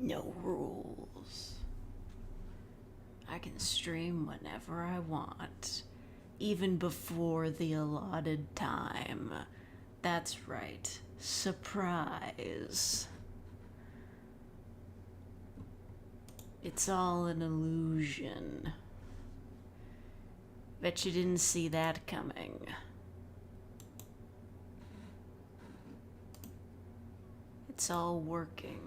No rules. I can stream whenever I want, even before the allotted time. That's right. Surprise. It's all an illusion. Bet you didn't see that coming. It's all working.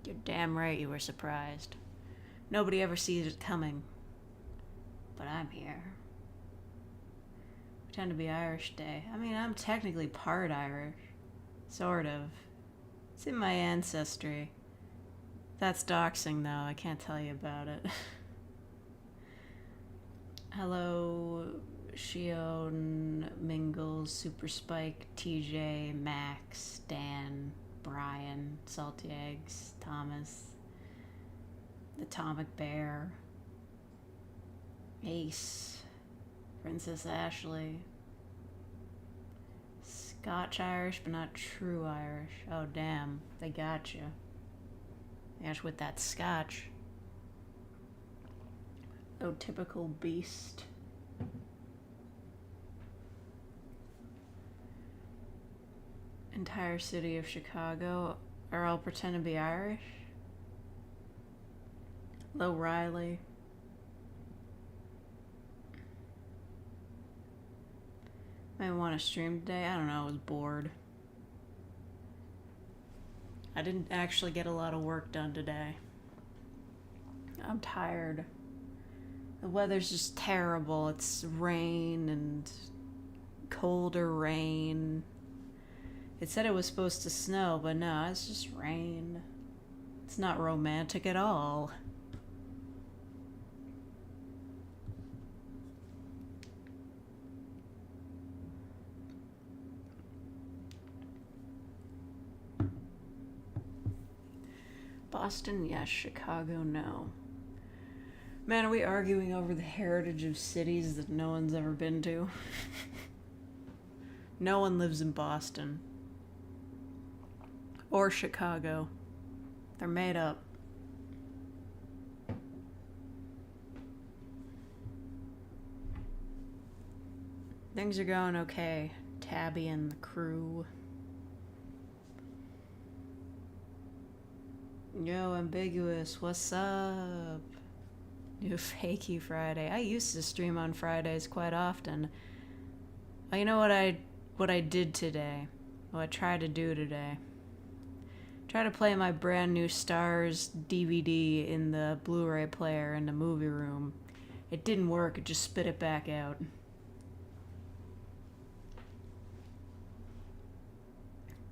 You're damn right you were surprised. Nobody ever sees it coming. But I'm here. Pretend to be Irish Day. I mean, I'm technically part Irish. Sort of. It's in my ancestry. That's doxing, though. I can't tell you about it. Hello, Shion, Mingles, Super Spike, TJ, Max, Dan, Brian, Salty Eggs, Thomas, the Atomic Bear, Ace, Princess Ashley, Scotch Irish, but not true Irish. Oh, damn. They got you. They got you with that Scotch. Oh, typical beast. Entire city of Chicago are all pretend to be Irish. Hello, Riley. Might want to stream today. I don't know. I was bored. I didn't actually get a lot of work done today. I'm tired. The weather's just terrible. It's rain and colder rain. It said it was supposed to snow, but no, it's just rain. It's not romantic at all. Boston, yes. Chicago, no. Man, are we arguing over the heritage of cities that no one's ever been to? No one lives in Boston. Or Chicago. They're made up. Things are going okay. Tabby and the crew. Yo, Ambiguous, what's up? New Fakey Friday. I used to stream on Fridays quite often. Oh, you know what I did today? What I tried to do today? Try to play my brand new Stars DVD in the Blu-ray player in the movie room. It didn't work, it just spit it back out.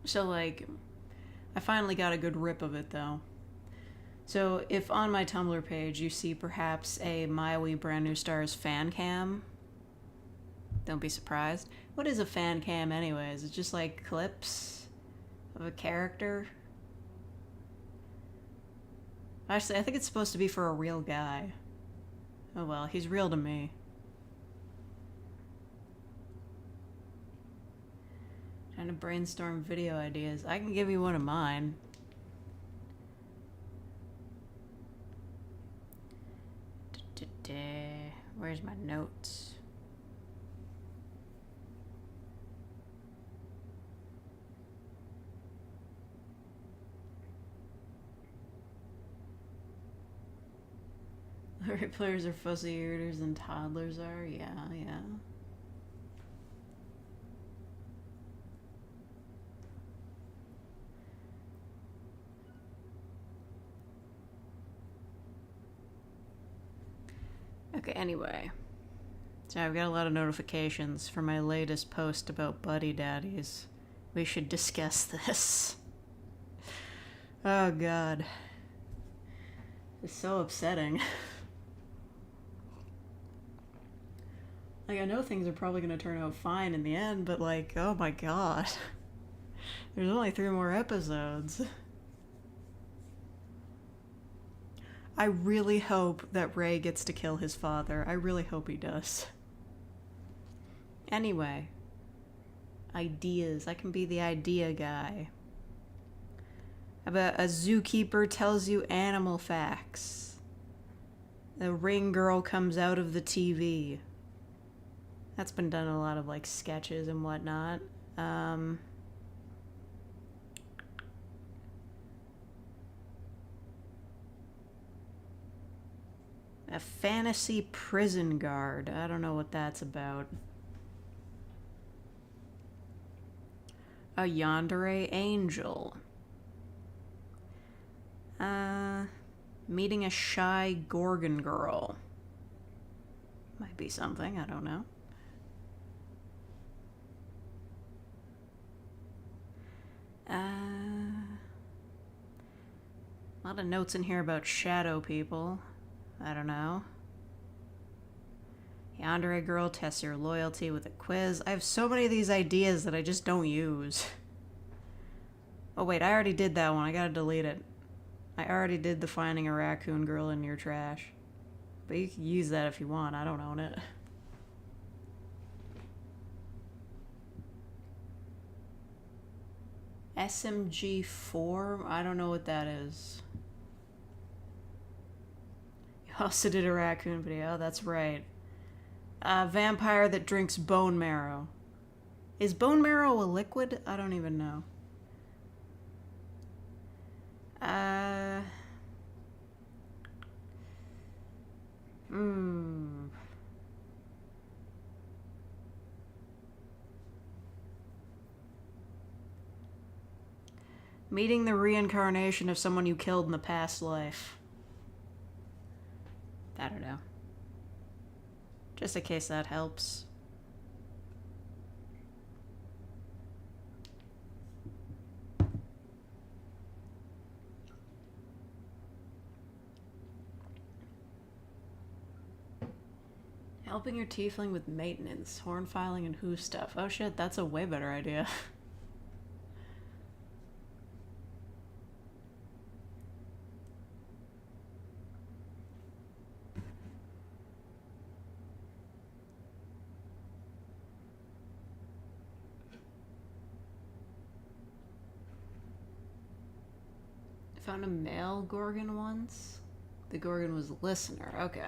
So, like, I finally got a good rip of it, though. So, if on my Tumblr page you see perhaps a Maui Brand New Stars fan cam, don't be surprised. What is a fan cam anyways? It's just like clips of a character? Actually, I think it's supposed to be for a real guy. Oh well, he's real to me. Trying to brainstorm video ideas. I can give you one of mine. Where's my notes? Alright, players are fussy eaters and toddlers are? Yeah. Okay, anyway. So I've got a lot of notifications for my latest post about buddy daddies. We should discuss this. Oh god. It's so upsetting. Like, I know things are probably going to turn out fine in the end, but like, oh my god. There's only 3 more episodes. I really hope that Ray gets to kill his father. I really hope he does. Anyway. Ideas. I can be the idea guy. About a zookeeper tells you animal facts. The ring girl comes out of the TV. That's been done in a lot of like sketches and whatnot. A fantasy prison guard. I don't know what that's about. A yandere angel. Meeting a shy Gorgon girl. Might be something, I don't know. A lot of notes in here about shadow people. I don't know. Yandere girl tests your loyalty with a quiz. I have so many of these ideas that I just don't use. Oh wait, I already did that one. I gotta delete it. I already did the finding a raccoon girl in your trash. But you can use that if you want. I don't own it. SMG4? I don't know what that is. You also did a raccoon video. That's right. A vampire that drinks bone marrow. Is bone marrow a liquid? I don't even know. Meeting the reincarnation of someone you killed in the past life. I don't know. Just in case that helps. Helping your tiefling with maintenance, horn filing, and hoof stuff. Oh shit, that's a way better idea. Found a male Gorgon once. The Gorgon was a listener. Okay.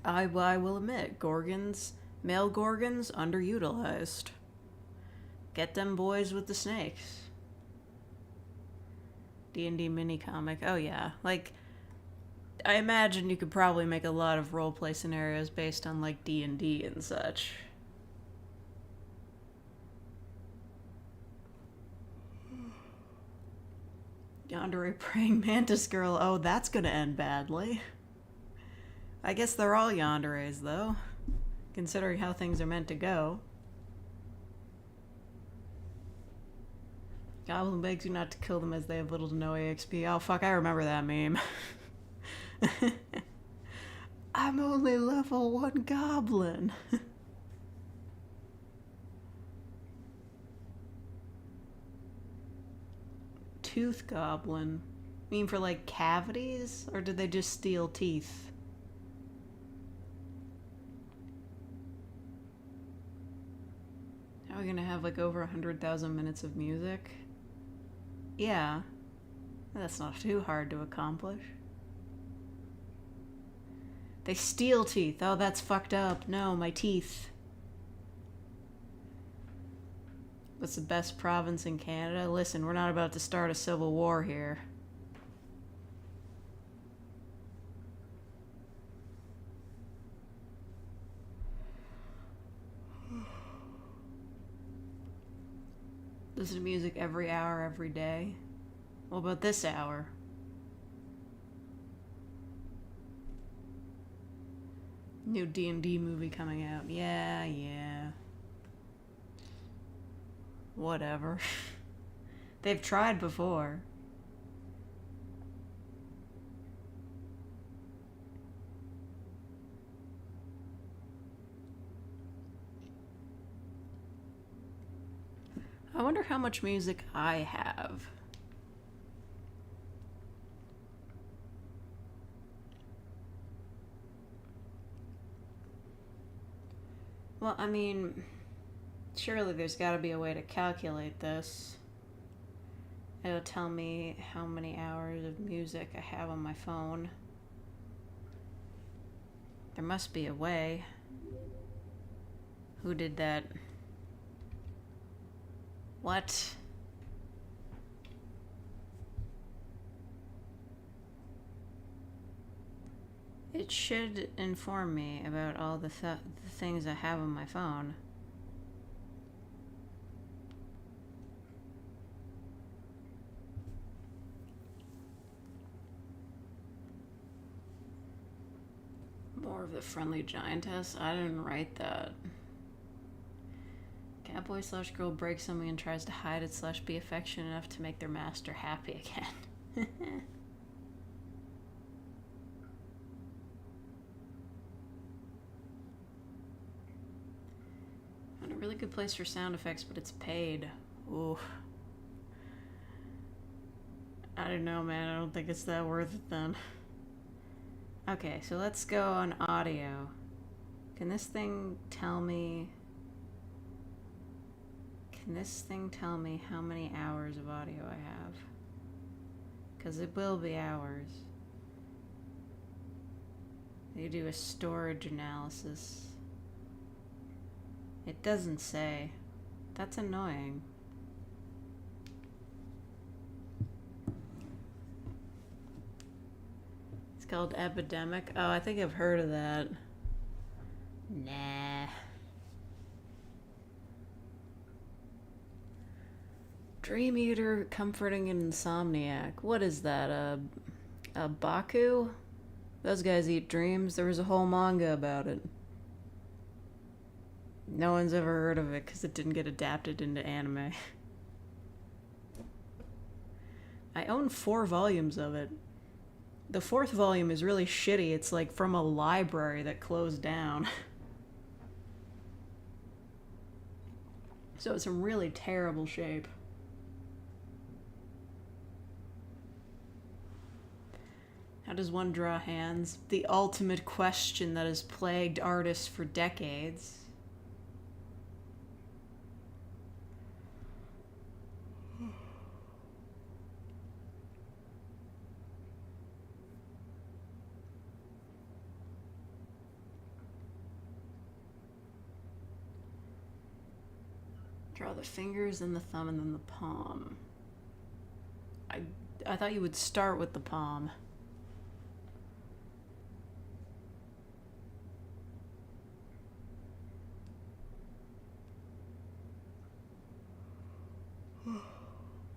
I will admit, male Gorgons, underutilized. Get them boys with the snakes. D&D mini comic. Oh yeah, like I imagine you could probably make a lot of roleplay scenarios based on like D&D and such. Yandere praying mantis girl. Oh, that's gonna end badly. I guess they're all yanderes, though, considering how things are meant to go. Goblin begs you not to kill them as they have little to no EXP. Oh, fuck, I remember that meme. I'm only level 1 goblin. Tooth goblin. Mean for, like, cavities? Or did they just steal teeth? How are we gonna have, like, over 100,000 minutes of music? Yeah. That's not too hard to accomplish. They steal teeth. Oh, that's fucked up. No, my teeth. What's the best province in Canada? Listen, we're not about to start a civil war here. Listen to music every hour, every day. What about this hour? New D&D movie coming out. Yeah. Whatever. They've tried before. I wonder how much music I have. Well, I mean, surely there's got to be a way to calculate this. It'll tell me how many hours of music I have on my phone. There must be a way. Who did that? What? It should inform me about all the things I have on my phone. More of the friendly giantess? I didn't write that. Catboy slash girl breaks something and tries to hide it slash be affectionate enough to make their master happy again. Found a really good place for sound effects, but it's paid. Ooh. I don't know, man. I don't think it's that worth it then. Okay, so let's go on audio. Can this thing tell me... Can this thing tell me how many hours of audio I have? Because it will be hours. They do a storage analysis. It doesn't say. That's annoying. It's called Epidemic. Oh, I think I've heard of that. Nah. Dream Eater, Comforting and Insomniac. What is that? A Baku? Those guys eat dreams. There was a whole manga about it. No one's ever heard of it because it didn't get adapted into anime. I own 4 volumes of it. The 4th volume is really shitty. It's like from a library that closed down. So it's in really terrible shape. How does one draw hands? The ultimate question that has plagued artists for decades. Draw the fingers, then the thumb, and then the palm. I thought you would start with the palm.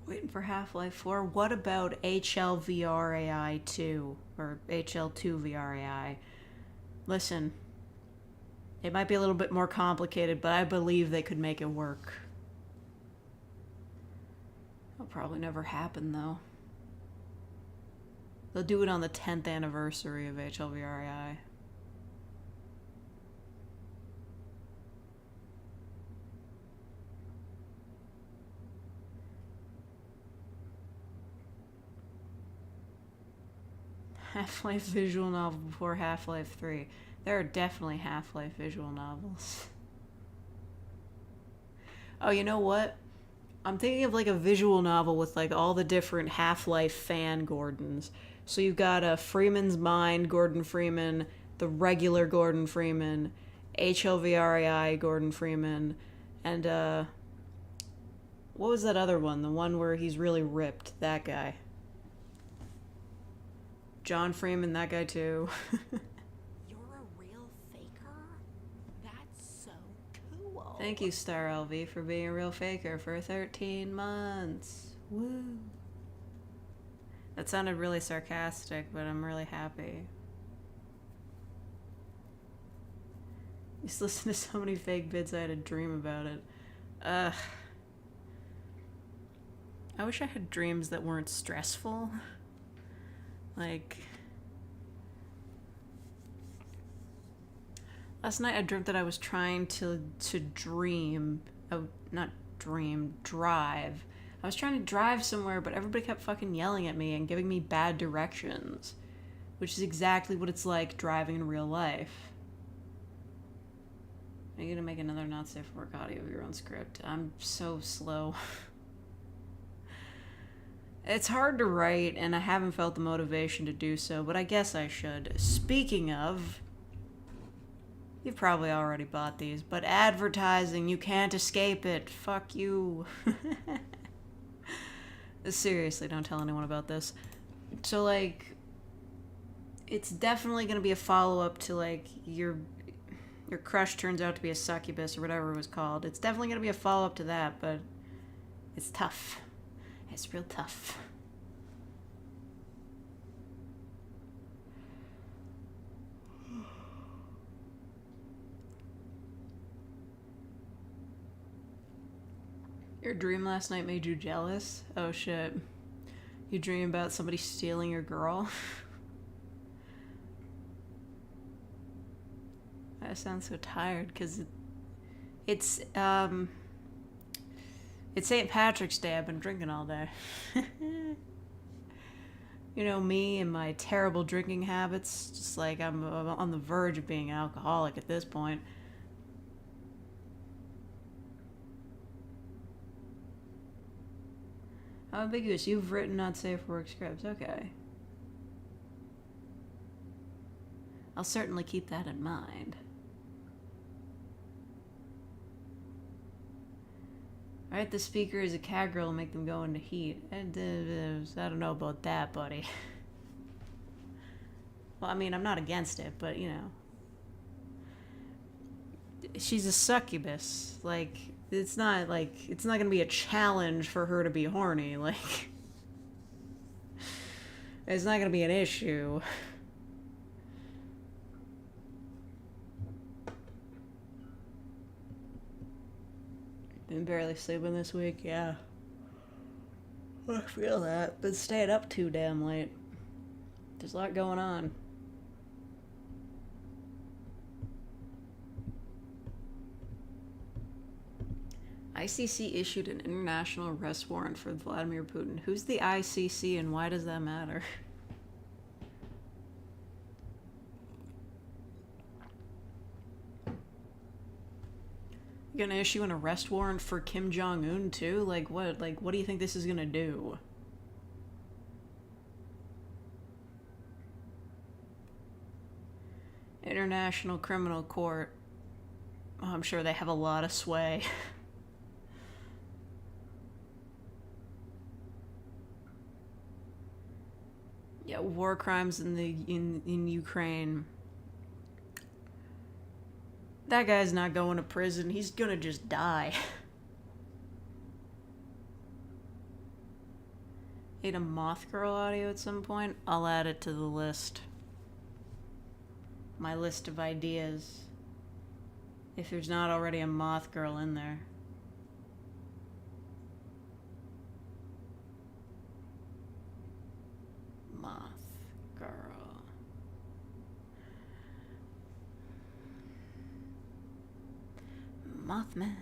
Waiting for Half-Life 4. What about HLVRAI 2? Or HL2VRAI? Listen, it might be a little bit more complicated, but I believe they could make it work. It'll probably never happen, though. They'll do it on the 10th anniversary of HLVRAI. Half-Life visual novel before Half-Life 3. There are definitely Half-Life visual novels. Oh, you know what? I'm thinking of like a visual novel with like all the different Half-Life fan Gordons. So you've got Freeman's Mind, Gordon Freeman, the regular Gordon Freeman, HLVRAI Gordon Freeman, and what was that other one? The one where he's really ripped. That guy. John Freeman, that guy too. You're a real faker? That's so cool. Thank you, Star LV, for being a real faker for 13 months. Woo. That sounded really sarcastic, but I'm really happy. I used to listen to so many fake bits I had a dream about it. Ugh. I wish I had dreams that weren't stressful. Like, last night I dreamt that I was trying to drive. I was trying to drive somewhere, but everybody kept fucking yelling at me and giving me bad directions, which is exactly what it's like driving in real life. Are you gonna make another not safe for work audio of your own script? I'm so slow. It's hard to write, and I haven't felt the motivation to do so, but I guess I should. Speaking of, you've probably already bought these, but advertising, you can't escape it. Fuck you. Seriously, don't tell anyone about this. So, like, it's definitely going to be a follow-up to, like, your crush turns out to be a succubus or whatever it was called. It's definitely going to be a follow-up to that, but it's tough. It's real tough. Your dream last night made you jealous? Oh shit. You dream about somebody stealing your girl? I sound so tired because it's St. Patrick's Day. I've been drinking all day. You know me and my terrible drinking habits. Just like I'm on the verge of being alcoholic at this point. How ambiguous. You've written not safe for work scripts. Okay. I'll certainly keep that in mind. Alright, the speaker is a cat girl and make them go into heat. And, I don't know about that, buddy. Well, I mean, I'm not against it, but, you know. She's a succubus. Like, it's not gonna be a challenge for her to be horny. Like, it's not gonna be an issue. Been barely sleeping this week, yeah. I feel that. Been staying up too damn late. There's a lot going on. ICC issued an international arrest warrant for Vladimir Putin. Who's the ICC and why does that matter? You're gonna issue an arrest warrant for Kim Jong-un too? Like what do you think this is gonna do? International Criminal Court. Oh, I'm sure they have a lot of sway. Yeah, war crimes in Ukraine. That guy's not going to prison. He's gonna just die. Need a Moth Girl audio at some point? I'll add it to the list. My list of ideas. If there's not already a Moth Girl in there. Moth Girl. Mothman,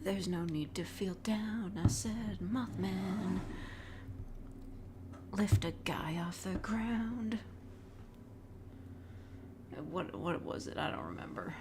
there's no need to feel down, I said, Mothman. Lift a guy off the ground. What was it? I don't remember.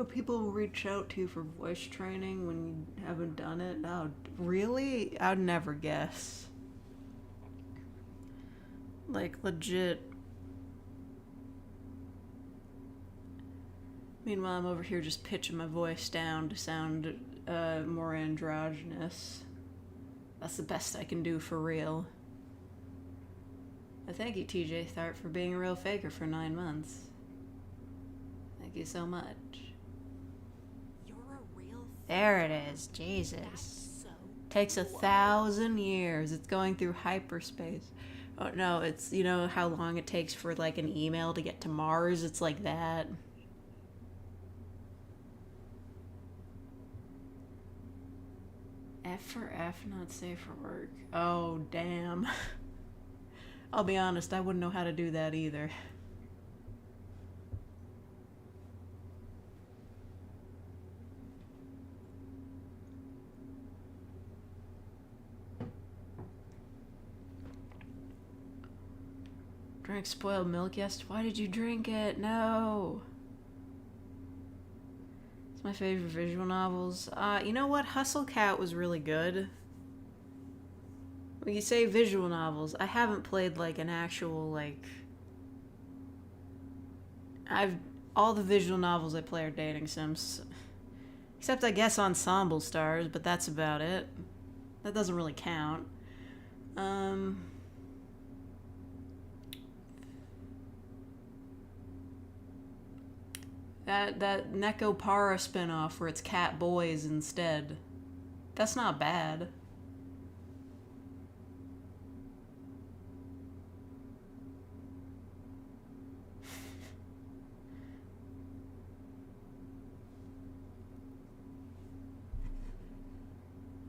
People will reach out to you for voice training when you haven't done it. Oh, really? I'd never guess. Like, legit. Meanwhile, I'm over here just pitching my voice down to sound more androgynous. That's the best I can do for real. Thank you, TJ Thart, for being a real faker for 9 months. Thank you so much. There it is. Jesus. Takes 1,000 years. It's going through hyperspace. Oh, no, it's, you know how long it takes for, like, an email to get to Mars? It's like that. F for F, not safe for work. Oh, damn. I'll be honest, I wouldn't know how to do that either. Drank spoiled milk yesterday. Why did you drink it? No. It's my favorite visual novels. You know what? Hustle Cat was really good. When you say visual novels, I haven't played like an actual like. All the visual novels I play are dating sims, except I guess Ensemble Stars, but that's about it. That doesn't really count. That Neko Para spinoff where it's cat boys instead. That's not bad.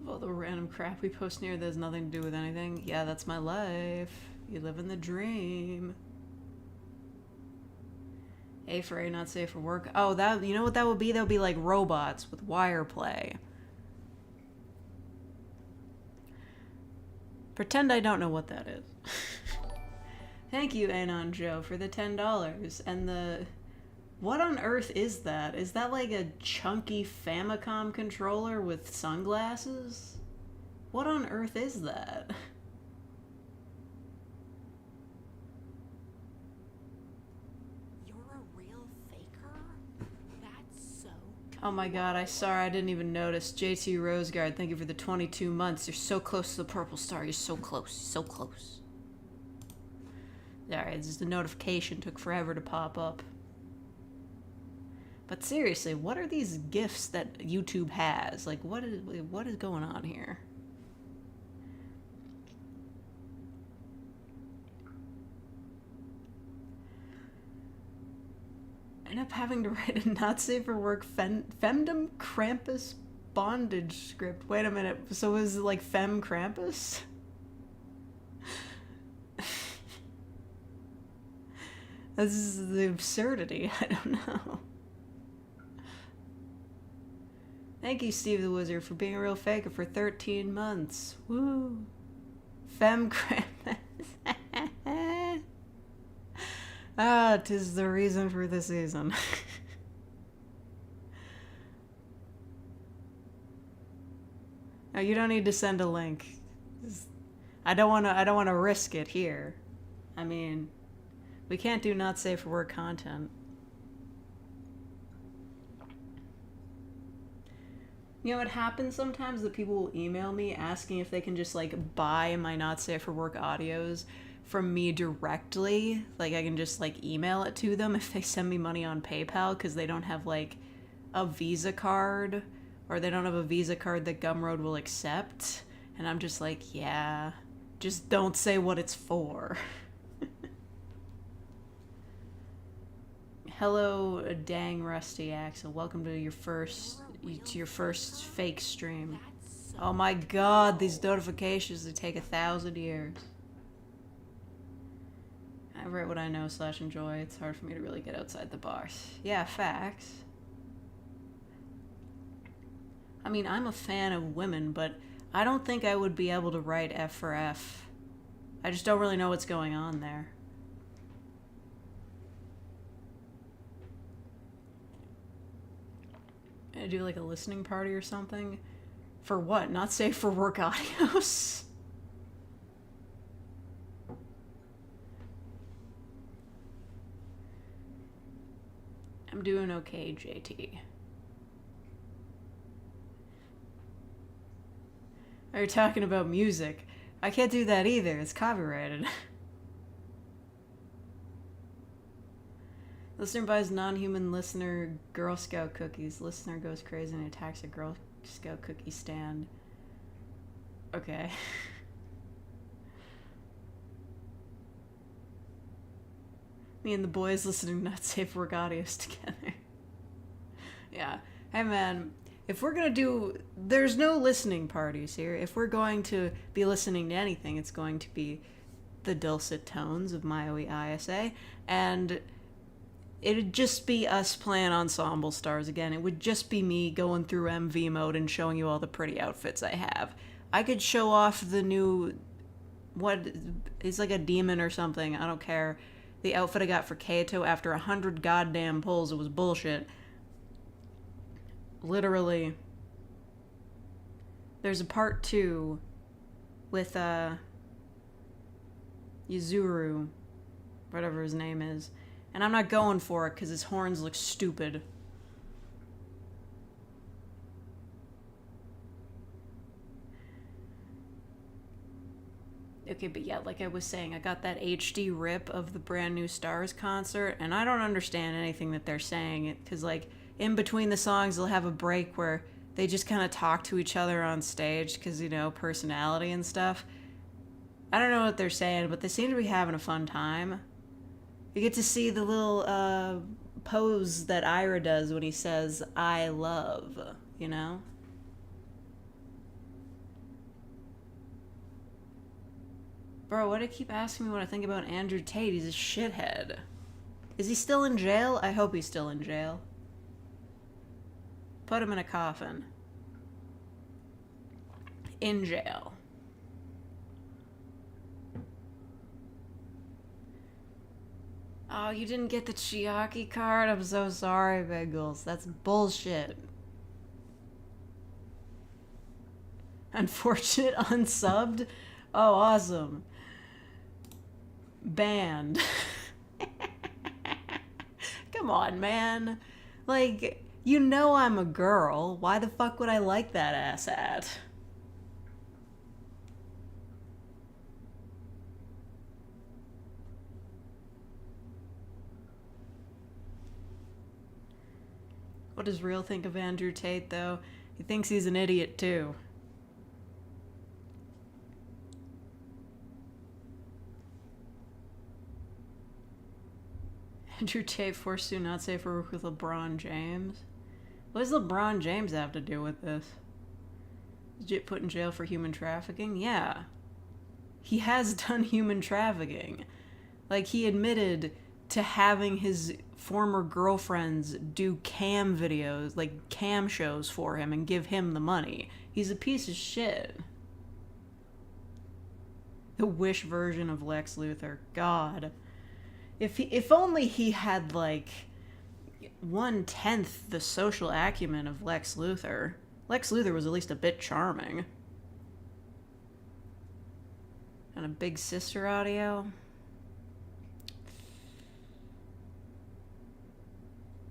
All the random crap we post near that has nothing to do with anything. Yeah, that's my life. You live in the dream. A for A, not safe for work. Oh, that, you know what that would be? That would be like robots with wire play. Pretend I don't know what that is. Thank you, Anon Joe, for the $10. And the... What on earth is that? Is that like a chunky Famicom controller with sunglasses? What on earth is that? You're a real faker? That's so cool. Oh my god, I didn't even notice. JT Roseguard, thank you for the 22 months. You're so close to the purple star. You're so close. So close. Alright, just the notification took forever to pop up. But seriously, what are these gifts that YouTube has? Like, what is going on here? I end up having to write a not safe for work femdom Krampus bondage script. Wait a minute, so is it like Fem Krampus? This is the absurdity, I don't know. Thank you, Steve the Wizard, for being a real faker for 13 months. Woo! Fem Krampus. Ah, 'tis the reason for the season. No, you don't need to send a link. I don't want to risk it here. I mean, we can't do not safe for work content. You know what happens sometimes that people will email me asking if they can just like buy my not safe for work audios from me directly. Like I can just like email it to them if they send me money on PayPal because they don't have like a Visa card or they don't have a Visa card that Gumroad will accept. And I'm just like, yeah, just don't say what it's for. Hello, dang rusty Axel. Welcome to your first fake stream. That's so Oh my god, these notifications, they take 1,000 years. I write what I know / enjoy. It's hard for me to really get outside the box. Yeah, facts. I mean, I'm a fan of women, but I don't think I would be able to write F for F. I just don't really know what's going on there. I do like a listening party or something? For what? Not safe for work audios? I'm doing okay, JT. Are you talking about music? I can't do that either. It's copyrighted. Listener buys non-human listener Girl Scout cookies. Listener goes crazy and attacks a Girl Scout cookie stand. Okay. Me and the boys listening to not safe work audios together. Yeah. Hey man, if we're gonna do... There's no listening parties here. If we're going to be listening to anything, it's going to be the dulcet tones of Maui ISA, and it'd just be us playing Ensemble Stars again. It would just be me going through MV mode and showing you all the pretty outfits I have. I could show off the new What? He's like a demon or something. I don't care. The outfit I got for Kaito after 100 goddamn pulls, it was bullshit. Literally. There's a part 2 with, Yuzuru, whatever his name is. And I'm not going for it because his horns look stupid. Okay, but yeah, like I was saying, I got that HD rip of the Brand New Stars concert, and I don't understand anything that they're saying, because, like, in between the songs, they'll have a break where they just kind of talk to each other on stage, because, you know, personality and stuff. I don't know what they're saying, but they seem to be having a fun time. You get to see the little, pose that Ira does when he says, I love, you know? Bro, why do you keep asking me what I think about Andrew Tate? He's a shithead. Is he still in jail? I hope he's still in jail. Put him in a coffin. In jail. Oh, you didn't get the Chiaki card? I'm so sorry, Bengals. That's bullshit. Unfortunate unsubbed? Oh, awesome. Banned. Come on, man. Like, you know I'm a girl. Why the fuck would I like that ass at? What does Real think of Andrew Tate, though? He thinks he's an idiot, too. Andrew Tate forced to not safe for work with LeBron James. What does LeBron James have to do with this? Is put in jail for human trafficking? Yeah. He has done human trafficking. Like, he admitted to having his former girlfriends do cam videos, like cam shows for him, and give him the money. He's a piece of shit. The Wish version of Lex Luthor. God. If only he had, like, 1/10 the social acumen of Lex Luthor. Lex Luthor was at least a bit charming. And a Big Sister audio.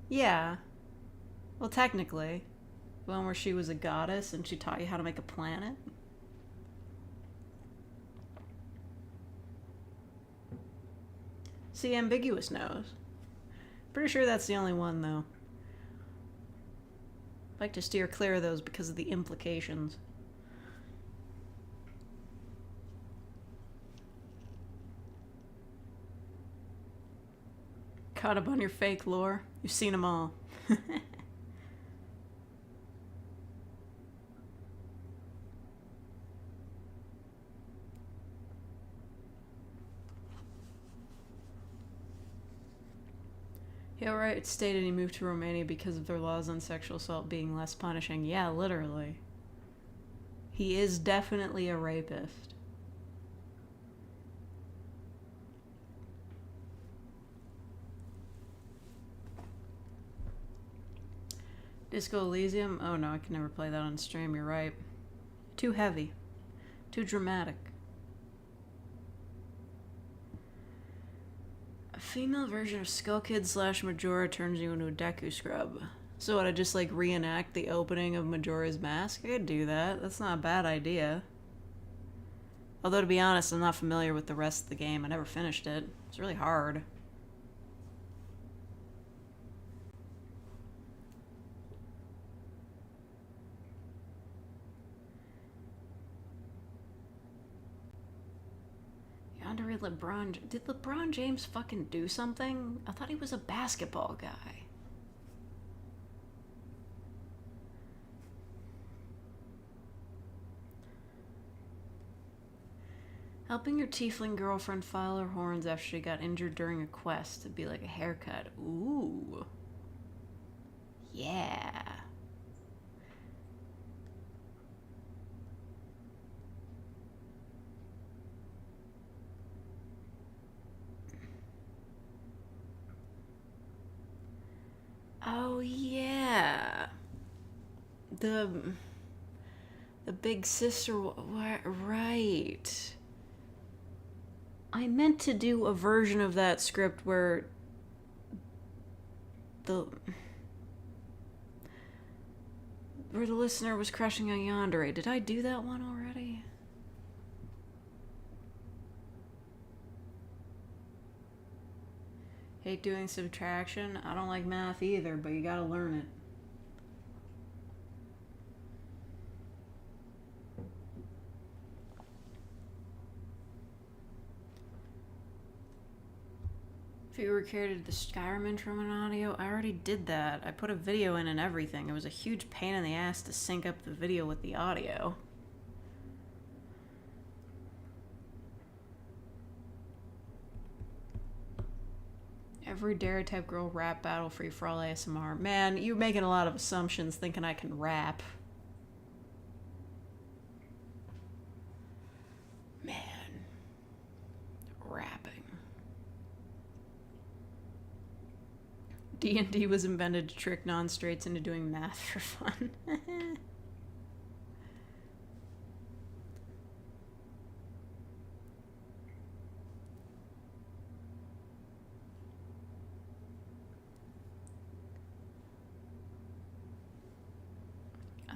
Yeah. Well, technically. The one where she was a goddess and she taught you how to make a planet. See, ambiguous knows. Pretty sure that's the only one, though. I like to steer clear of those because of the implications. Caught up on your fake lore? You've seen them all. Yeah, right. It stated he moved to Romania because of their laws on sexual assault being less punishing. Yeah, literally. He is definitely a rapist. Disco Elysium? Oh no, I can never play that on stream, you're right. Too heavy. Too dramatic. A female version of Skull Kid / Majora turns you into a Deku scrub. So what, I just like reenact the opening of Majora's Mask? I could do that. That's not a bad idea. Although to be honest, I'm not familiar with the rest of the game. I never finished it. It's really hard. Underrated LeBron. Did LeBron James fucking do something? I thought he was a basketball guy. Helping your tiefling girlfriend file her horns after she got injured during a quest. It'd be like a haircut. Ooh. Yeah. Oh, yeah. The big sister, right. I meant to do a version of that script where the listener was crushing on Yandere. Did I do that one already? Hate doing subtraction. I don't like math either, but you gotta learn it. If you recorded the Skyrim intro in audio, I already did that. I put a video in and everything. It was a huge pain in the ass to sync up the video with the audio. Every Dare type girl rap battle free for all ASMR. Man, you're making a lot of assumptions thinking I can rap. Man. Rapping. D&D was invented to trick non-straights into doing math for fun.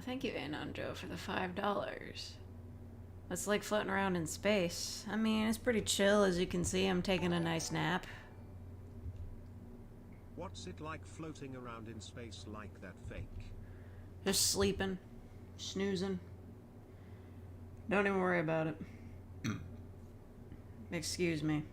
Thank you, Anon Joe, for the $5. It's like floating around in space. I mean, it's pretty chill. As you can see, I'm taking a nice nap. What's it like floating around in space like that, fake? Just sleeping. Snoozing. Don't even worry about it. Excuse me.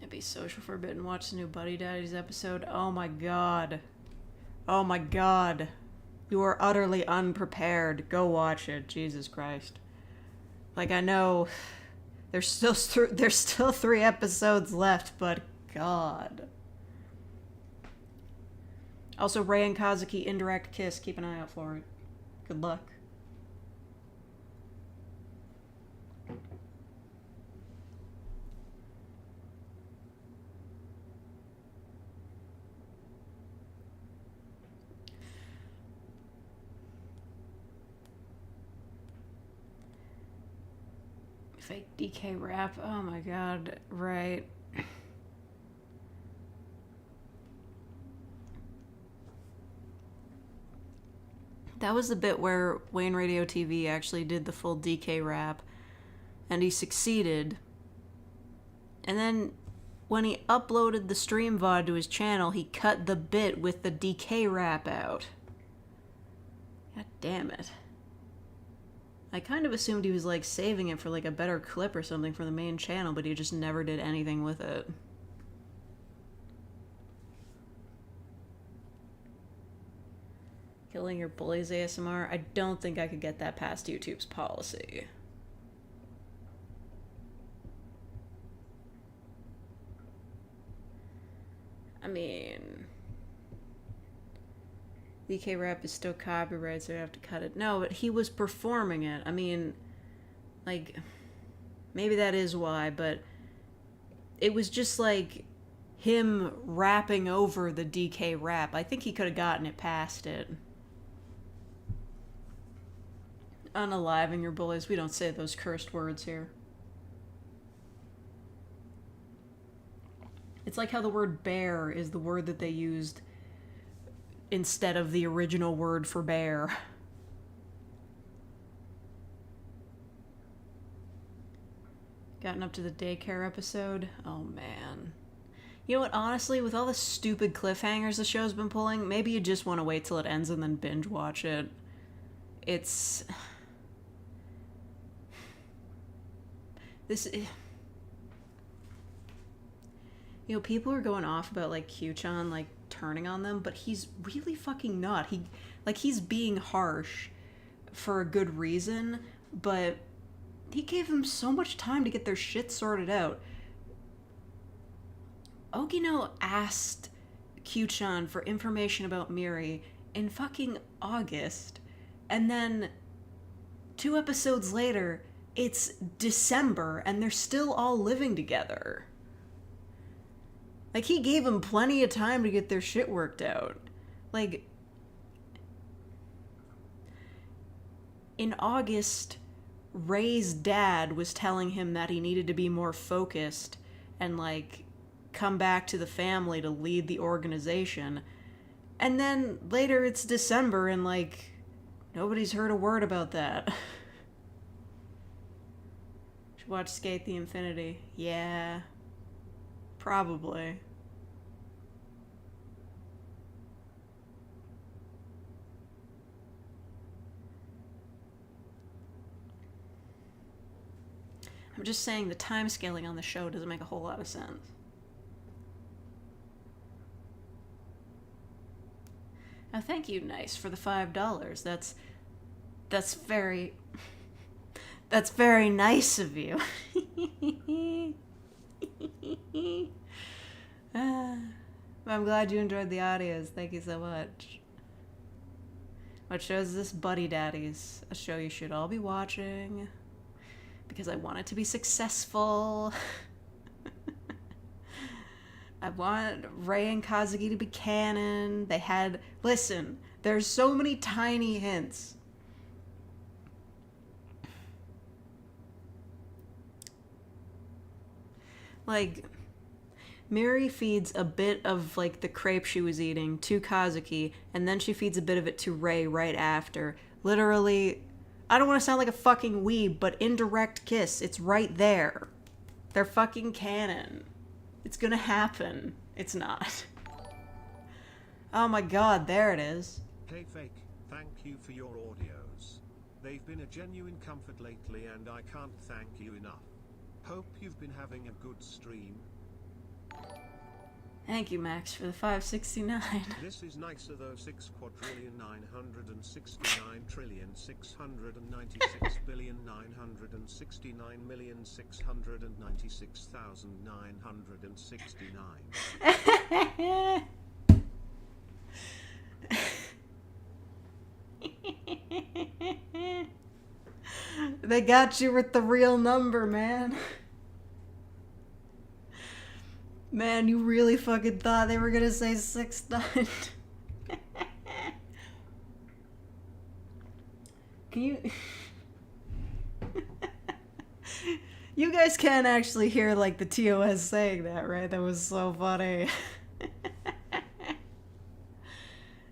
Be social forbidden. Watch the new Buddy Daddies episode. Oh my god. Oh my god. You are utterly unprepared. Go watch it. Jesus Christ. Like, I know there's still 3 episodes left, but god. Also, Ray and Kazuki indirect kiss. Keep an eye out for it. Good luck. Fake DK rap. Oh my god. Right. That was the bit where Wayne Radio TV actually did the full DK rap. And he succeeded. And then when he uploaded the stream VOD to his channel, he cut the bit with the DK rap out. God damn it. I kind of assumed he was like saving it for like a better clip or something for the main channel, but he just never did anything with it. Killing your bullies ASMR? I don't think I could get that past YouTube's policy. I mean, DK rap is still copyright, so I have to cut it. No, but he was performing it. I mean, like, maybe that is why, but it was just like him rapping over the DK rap. I think he could have gotten it past it. Unaliving your bullies. We don't say those cursed words here. It's like how the word bear is the word that they used instead of the original word for bear. Gotten up to the daycare episode? Oh man. You know what, honestly, with all the stupid cliffhangers the show's been pulling, maybe you just want to wait till it ends and then binge watch it. It's... This... You know, people are going off about, like, Q-chan, like, turning on them, but he's really fucking not. He's being harsh for a good reason, but he gave them so much time to get their shit sorted out. Ogino asked Q-chan for information about Miri in fucking August. And then 2 episodes later, it's December and they're still all living together. Like, he gave them plenty of time to get their shit worked out. Like, in August, Ray's dad was telling him that he needed to be more focused and, like, come back to the family to lead the organization. And then later it's December and, like, nobody's heard a word about that. Should watch Skate the Infinity. Yeah. Probably. I'm just saying the time scaling on the show doesn't make a whole lot of sense. Now, thank you, Nice, for the $5. That's very nice of you. I'm glad you enjoyed the audios. Thank you so much. What show is this? Buddy Daddies, a show you should all be watching because I want it to be successful. I want Ray and Kazuki to be canon. Listen, there's so many tiny hints. Like, Miri feeds a bit of, like, the crepe she was eating to Kazuki, and then she feeds a bit of it to Ray right after. Literally, I don't want to sound like a fucking weeb, but indirect kiss. It's right there. They're fucking canon. It's gonna happen. It's not. Oh my god, there it is. Hey Fake, thank you for your audios. They've been a genuine comfort lately and I can't thank you enough. Hope you've been having a good stream. Thank you, Max, for the $5.69. This is nicer though. 6,969,699,669,969. They got you with the real number, man. Man, you really fucking thought they were gonna say 6'9". Can you... You guys can actually hear, like, the TOS saying that, right? That was so funny.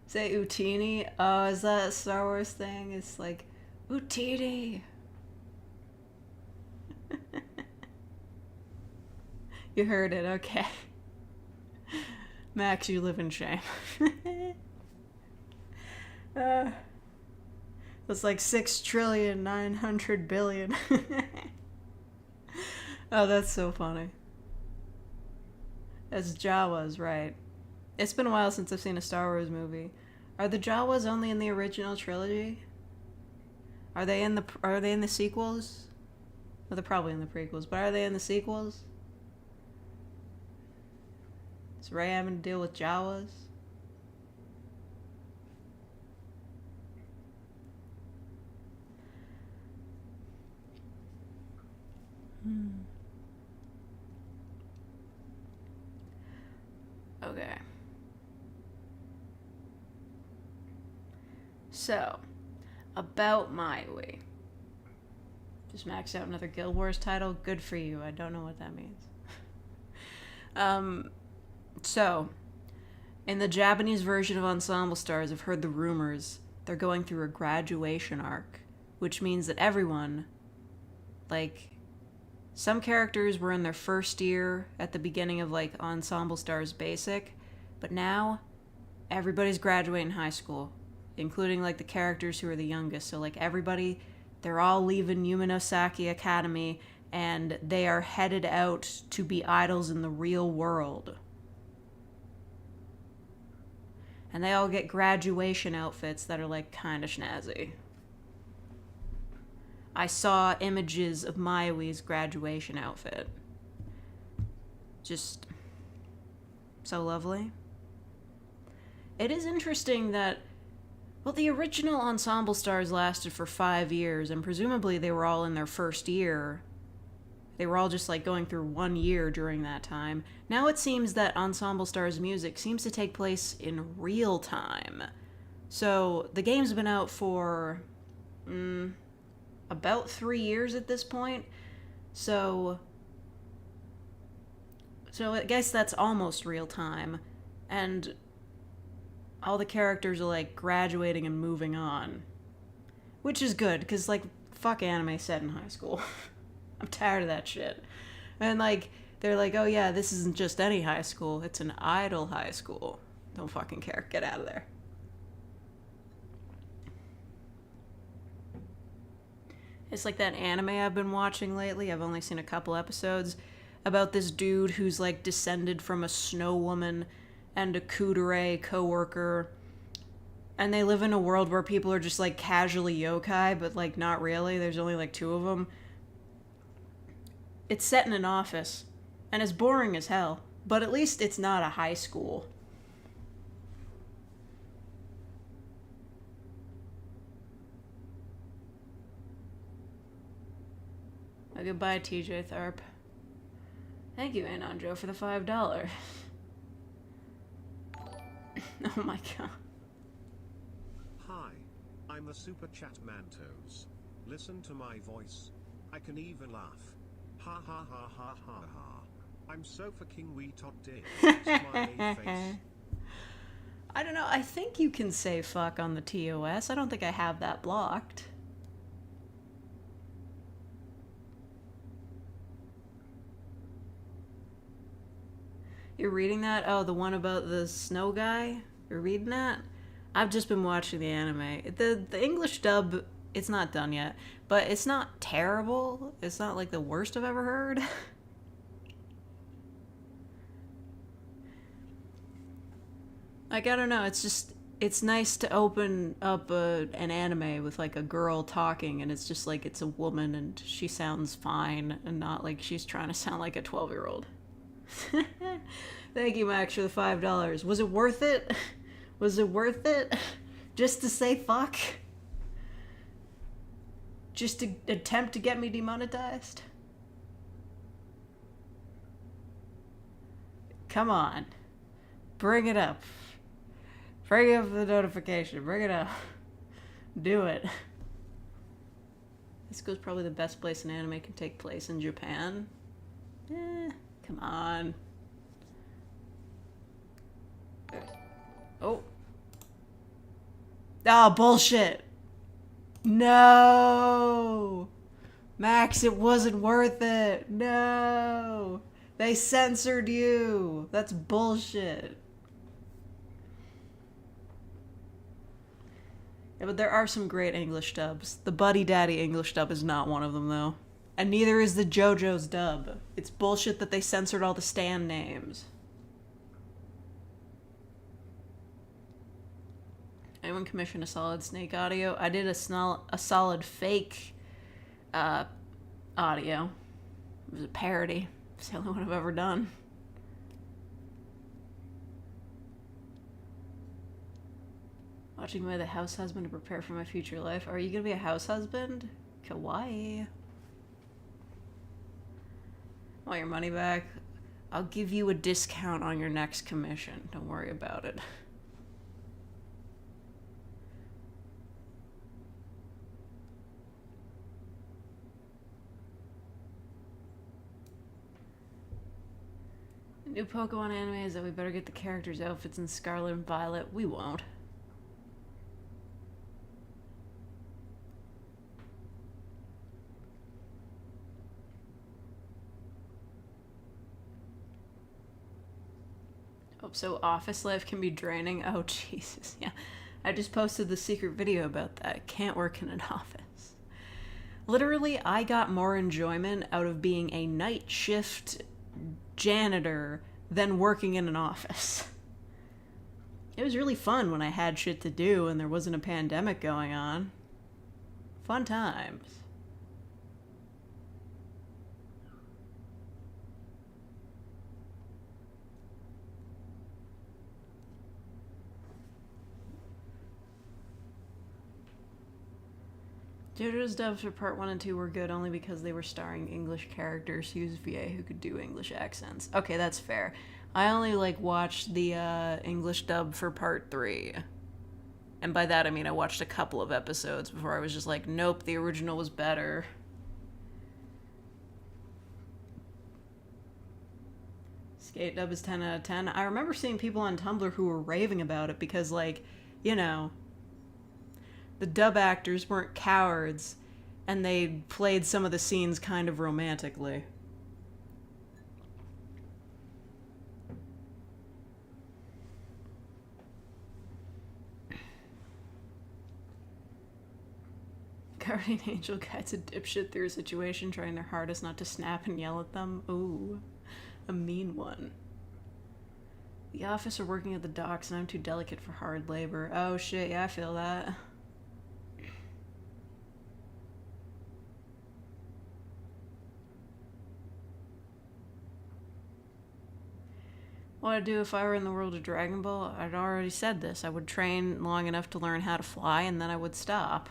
Say Utini? Oh, is that a Star Wars thing? It's like, Utini! You heard it, okay. Max, you live in shame. That's like 6,900,000,000,000. Oh, that's so funny. That's Jawas, right. It's been a while since I've seen a Star Wars movie. Are the Jawas only in the original trilogy? Are they in the sequels? Well, they're probably in the prequels, but are they in the sequels? Is Rey having to deal with Jawas? Okay. So, about Maui. Just maxed out another Guild Wars title. Good for you. I don't know what that means. So, in the Japanese version of Ensemble Stars, I've heard the rumors they're going through a graduation arc, which means that everyone, like, some characters were in their first year at the beginning of, like, Ensemble Stars Basic, but now everybody's graduating high school, including, like, the characters who are the youngest. So, like, everybody, they're all leaving Yumenosaki Academy, and they are headed out to be idols in the real world. And they all get graduation outfits that are, like, kind of snazzy. I saw images of Maiui's graduation outfit. Just so lovely. It is interesting that Well, the original ensemble stars lasted for 5 years, and presumably they were all in their first year. They were all just like going through 1 year during that time. Now it seems that ensemble stars music seems to take place in real time. So the game's been out for about 3 years at this point. So I guess that's almost real time. And all the characters are like graduating and moving on. Which is good, because like, fuck anime set in high school. I'm tired of that shit. And like, they're like, oh yeah, this isn't just any high school, it's an idol high school. Don't fucking care. Get out of there. It's like that anime I've been watching lately. I've only seen a couple episodes about this dude who's like descended from a snow woman and a kudere coworker. And they live in a world where people are just like casually yokai, but like not really. There's only like 2 of them. It's set in an office, and it's boring as hell, but at least it's not a high school. Oh, goodbye, TJ Tharp. Thank you, Anon Joe, for the $5. Oh my god. Hi, I'm the Super Chat Mantos. Listen to my voice. I can even laugh. Ha ha ha ha ha ha. I'm so fucking retarded. Smiley face. I don't know, I think you can say fuck on the TOS. I don't think I have that blocked. You're reading that? Oh, the one about the snow guy? You're reading that? I've just been watching the anime. The English dub, it's not done yet, but it's not terrible. It's not like the worst I've ever heard. Like, I don't know, it's just, it's nice to open up an anime with like a girl talking, and it's just like it's a woman and she sounds fine and not like she's trying to sound like a 12-year-old. Thank you, Max, for the $5. Was it worth it? Was it worth it? Just to say fuck? Just to attempt to get me demonetized? Come on. Bring it up. Bring up the notification. Bring it up. Do it. This goes probably the best place an anime can take place in Japan. Come on. Oh. Oh, bullshit. No. Max, it wasn't worth it. No. They censored you. That's bullshit. Yeah, but there are some great English dubs. The Buddy Daddy English dub is not one of them, though. And neither is the JoJo's dub. It's bullshit that they censored all the stand names. Anyone commission a Solid Snake audio? I did a Solid Fake audio. It was a parody. It's the only one I've ever done. Watching by the house husband to prepare for my future life. Are you gonna be a house husband? Kawaii. Want your money back? I'll give you a discount on your next commission. Don't worry about it. The new Pokemon anime is that we better get the characters' outfits in Scarlet and Violet. We won't. Oh, so office life can be draining? Oh, Jesus, yeah. I just posted the secret video about that. Can't work in an office. Literally, I got more enjoyment out of being a night shift janitor than working in an office. It was really fun when I had shit to do and there wasn't a pandemic going on. Fun times. JoJo's dubs for part 1 and 2 were good only because they were starring English characters whose VA who could do English accents. Okay, that's fair. I only watched the English dub for part 3. And by that I mean I watched a couple of episodes before I was just like, nope, the original was better. Skate dub is 10 out of 10. I remember seeing people on Tumblr who were raving about it because, you know, the dub actors weren't cowards and they played some of the scenes kind of romantically. Guardian Angel guides a dipshit through a situation, trying their hardest not to snap and yell at them. Ooh, a mean one. The office are working at the docks and I'm too delicate for hard labor. Oh shit, yeah, I feel that. What I'd do if I were in the world of Dragon Ball, I'd already said this. I would train long enough to learn how to fly and then I would stop.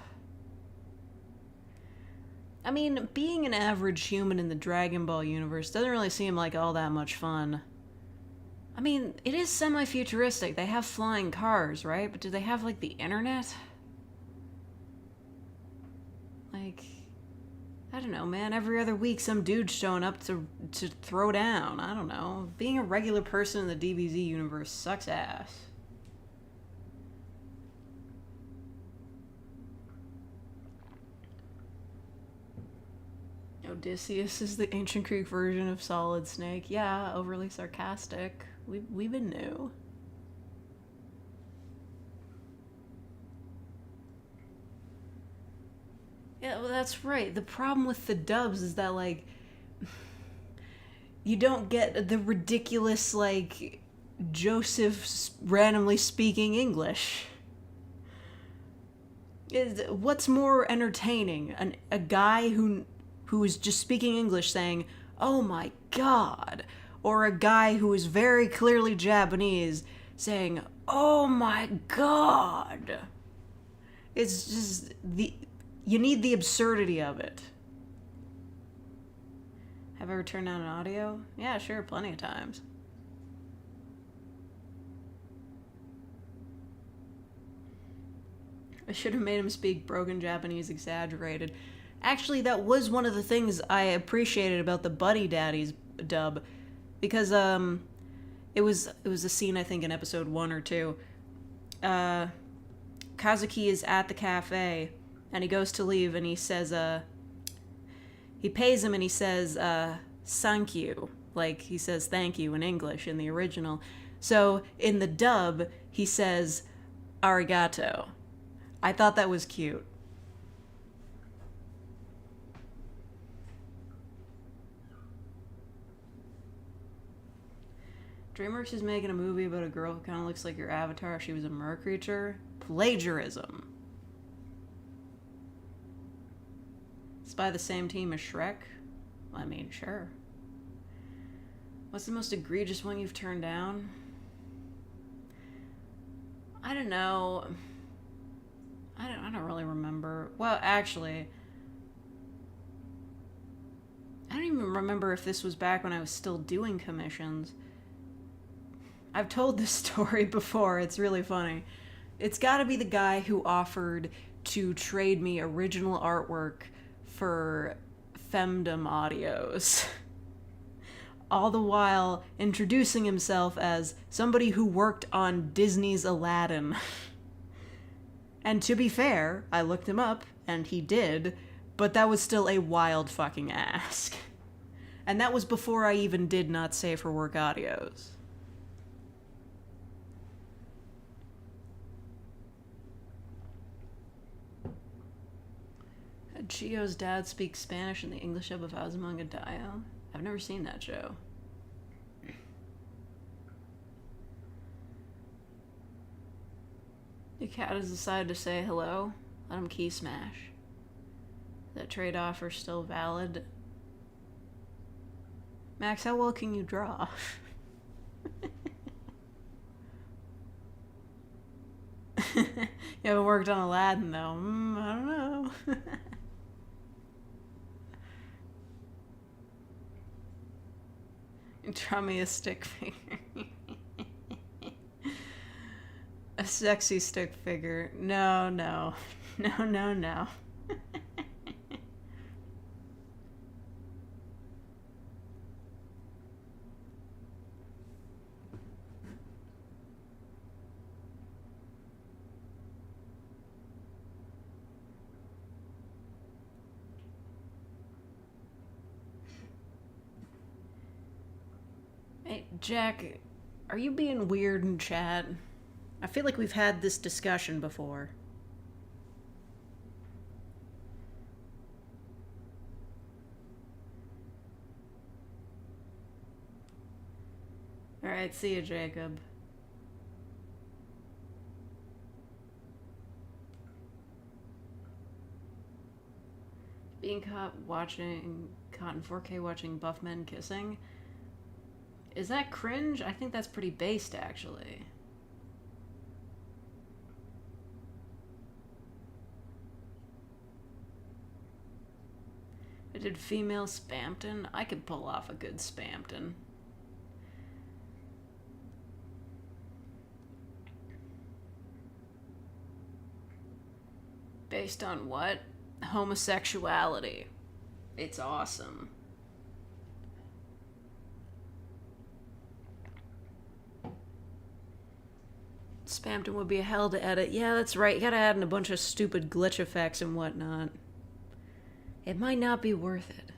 I mean, being an average human in the Dragon Ball universe doesn't really seem like all that much fun. I mean, it is semi-futuristic. They have flying cars, right? But do they have, the internet? I don't know, man. Every other week, some dude's showing up to throw down. I don't know. Being a regular person in the DBZ universe sucks ass. Odysseus is the ancient Greek version of Solid Snake. Yeah, overly sarcastic. We've been new. Yeah, well, that's right. The problem with the dubs is that, you don't get the ridiculous, Joseph randomly speaking English. What's more entertaining? A guy who is just speaking English saying, "Oh my god," or a guy who is very clearly Japanese saying, "Oh my god." It's just you need the absurdity of it. Have I ever turned down an audio? Yeah, sure, plenty of times. I should have made him speak broken Japanese exaggerated. Actually, that was one of the things I appreciated about the Buddy Daddies dub, because it was a scene, I think, in episode 1 or 2. Kazuki is at the cafe and he goes to leave and he says he pays him and he says thank you, he says thank you in English in the original. So in the dub he says arigato. I thought that was cute. DreamWorks is making a movie about a girl who kind of looks like your avatar if she was a mer creature. Plagiarism. It's by the same team as Shrek. I mean, sure. What's the most egregious one you've turned down? I don't know. I don't really remember. Well, actually, I don't even remember if this was back when I was still doing commissions. I've told this story before. It's really funny. It's got to be the guy who offered to trade me original artwork for femdom audios. All the while introducing himself as somebody who worked on Disney's Aladdin. And to be fair, I looked him up, and he did, but that was still a wild fucking ask. And that was before I even did not safe for work audios. Chio's dad speaks Spanish in the English dub of Azumanga Daioh. I've never seen that show. The cat has decided to say hello. Let him key smash. That trade offer still valid? Max, how well can you draw? You haven't worked on Aladdin though. I don't know. Draw me a stick figure. A sexy stick figure. No, no. No, no, no. Hey, Jack, are you being weird in chat? I feel like we've had this discussion before. Alright, see you, Jacob. Being caught in 4K watching buff men kissing? Is that cringe? I think that's pretty based, actually. I did female Spampton. I could pull off a good Spampton. Based on what? Homosexuality. It's awesome. Spampton would be a hell to edit. Yeah, that's right. You gotta add in a bunch of stupid glitch effects and whatnot. It might not be worth it.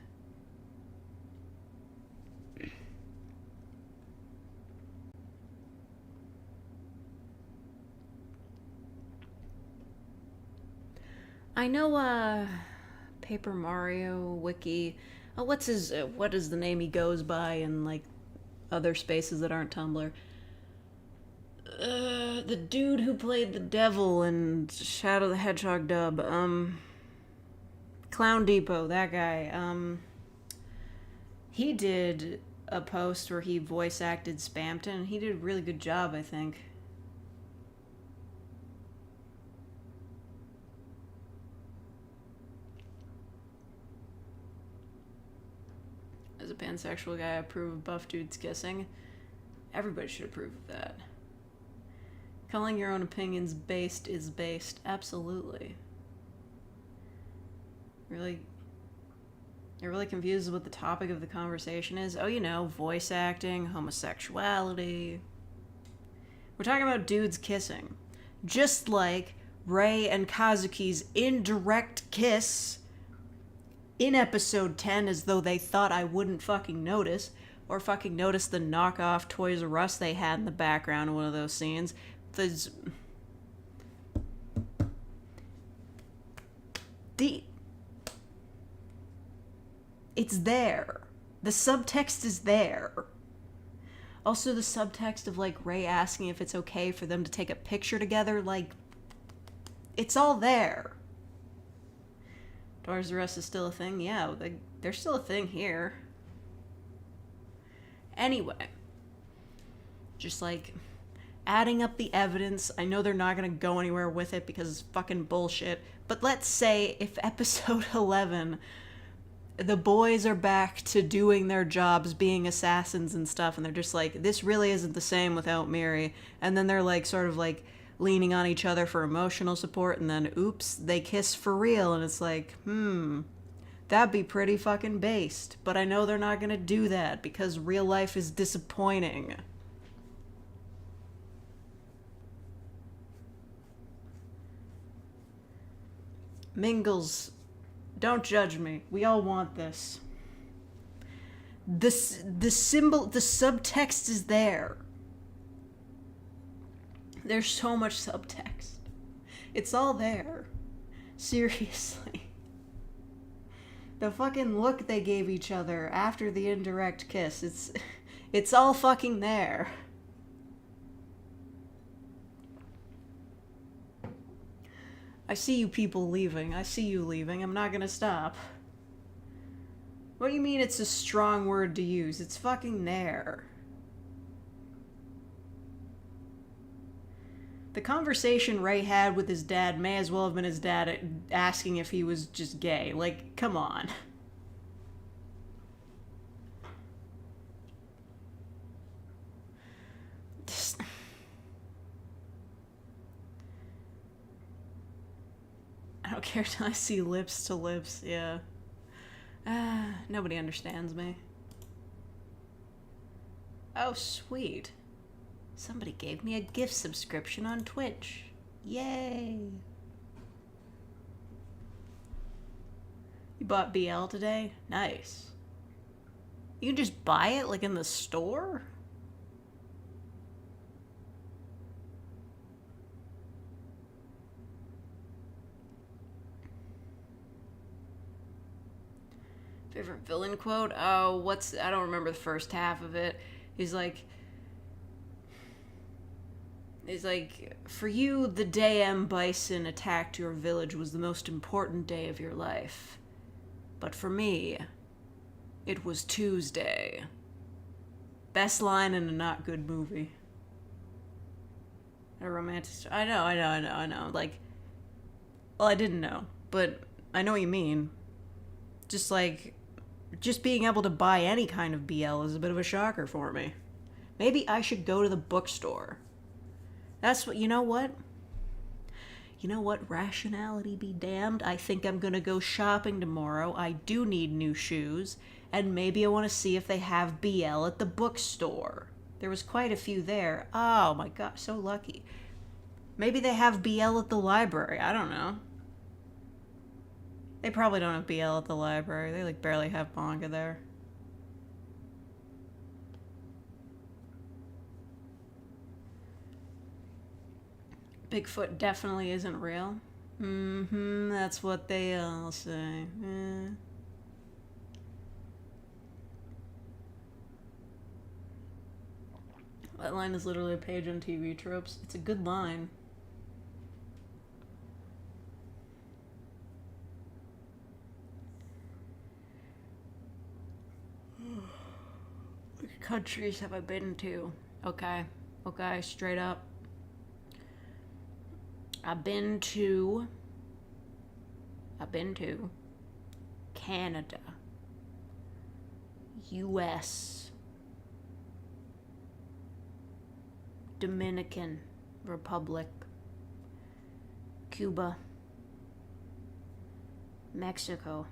I know, Paper Mario Wiki. Oh, what is the name he goes by in, like, other spaces that aren't Tumblr? The dude who played the devil in Shadow the Hedgehog dub, Clown Depot, that guy, he did a post where he voice acted Spampton. He did a really good job, I think. As a pansexual guy, I approve of buff dudes kissing. Everybody should approve of that. Calling your own opinions based is based. Absolutely. You're really confused what the topic of the conversation is? Oh, you know, voice acting, homosexuality. We're talking about dudes kissing. Just like Rei and Kazuki's indirect kiss in episode 10, as though they thought I wouldn't fucking notice, or fucking notice the knockoff Toys R Us they had in the background in one of those scenes. It's there. The subtext is there. Also, the subtext of, like, Rei asking if it's okay for them to take a picture together, like, it's all there. Toys R Us is still a thing? Yeah, they're still a thing here. Anyway. Just, like, adding up the evidence. I know they're not gonna go anywhere with it because it's fucking bullshit. But let's say if episode 11, the boys are back to doing their jobs, being assassins and stuff, and they're just like, this really isn't the same without Miri. And then they're like, sort of like, leaning on each other for emotional support, and then, oops, they kiss for real, and it's like, that'd be pretty fucking based. But I know they're not gonna do that, because real life is disappointing. Mingles, don't judge me. We all want this. The subtext is there. There's so much subtext. It's all there. Seriously. The fucking look they gave each other after the indirect kiss, it's all fucking there. I see you people leaving. I see you leaving. I'm not gonna stop. What do you mean it's a strong word to use? It's fucking there. The conversation Rei had with his dad may as well have been his dad asking if he was just gay. Like, come on. scared till I see lips to lips, yeah. Nobody understands me. Oh, sweet. Somebody gave me a gift subscription on Twitch. Yay! You bought BL today? Nice. You can just buy it, like, in the store? Favorite villain quote? Oh, I don't remember the first half of it. He's like, for you, the day M. Bison attacked your village was the most important day of your life. But for me, it was Tuesday. Best line in a not good movie. A romantic story. I know. Like, well, I didn't know, but I know what you mean. Just being able to buy any kind of BL is a bit of a shocker for me. Maybe I should go to the bookstore. That's what, you know what? You know what? Rationality be damned. I think I'm gonna go shopping tomorrow. I do need new shoes. And maybe I want to see if they have BL at the bookstore. There was quite a few there. Oh my god, so lucky. Maybe they have BL at the library. I don't know. They probably don't have BL at the library. They like barely have manga there. Bigfoot definitely isn't real. That's what they all say. That line is literally a page on TV tropes. It's a good line. Which countries have I been to? Okay, straight up. I've been to Canada, US, Dominican Republic, Cuba, Mexico.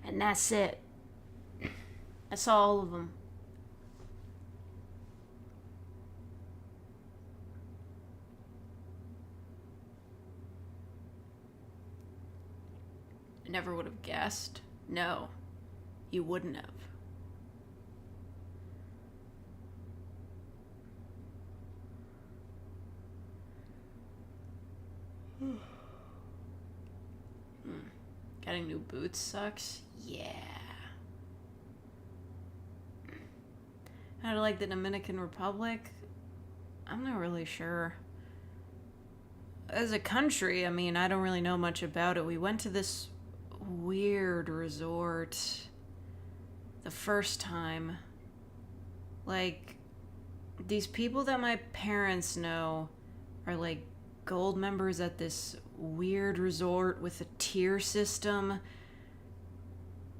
And that's it. That's all of them. I never would have guessed. No, you wouldn't have. Getting new boots sucks? Yeah. How to like the Dominican Republic? I'm not really sure. As a country, I mean, I don't really know much about it. We went to this weird resort the first time. Like, these people that my parents know are like gold members at this weird resort with a tier system,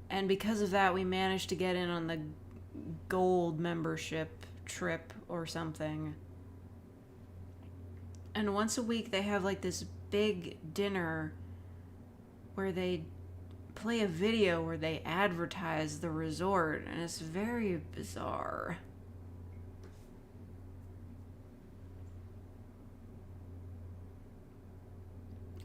and because of that we managed to get in on the gold membership trip or something. And once a week they have like this big dinner where they play a video where they advertise the resort, and it's very bizarre.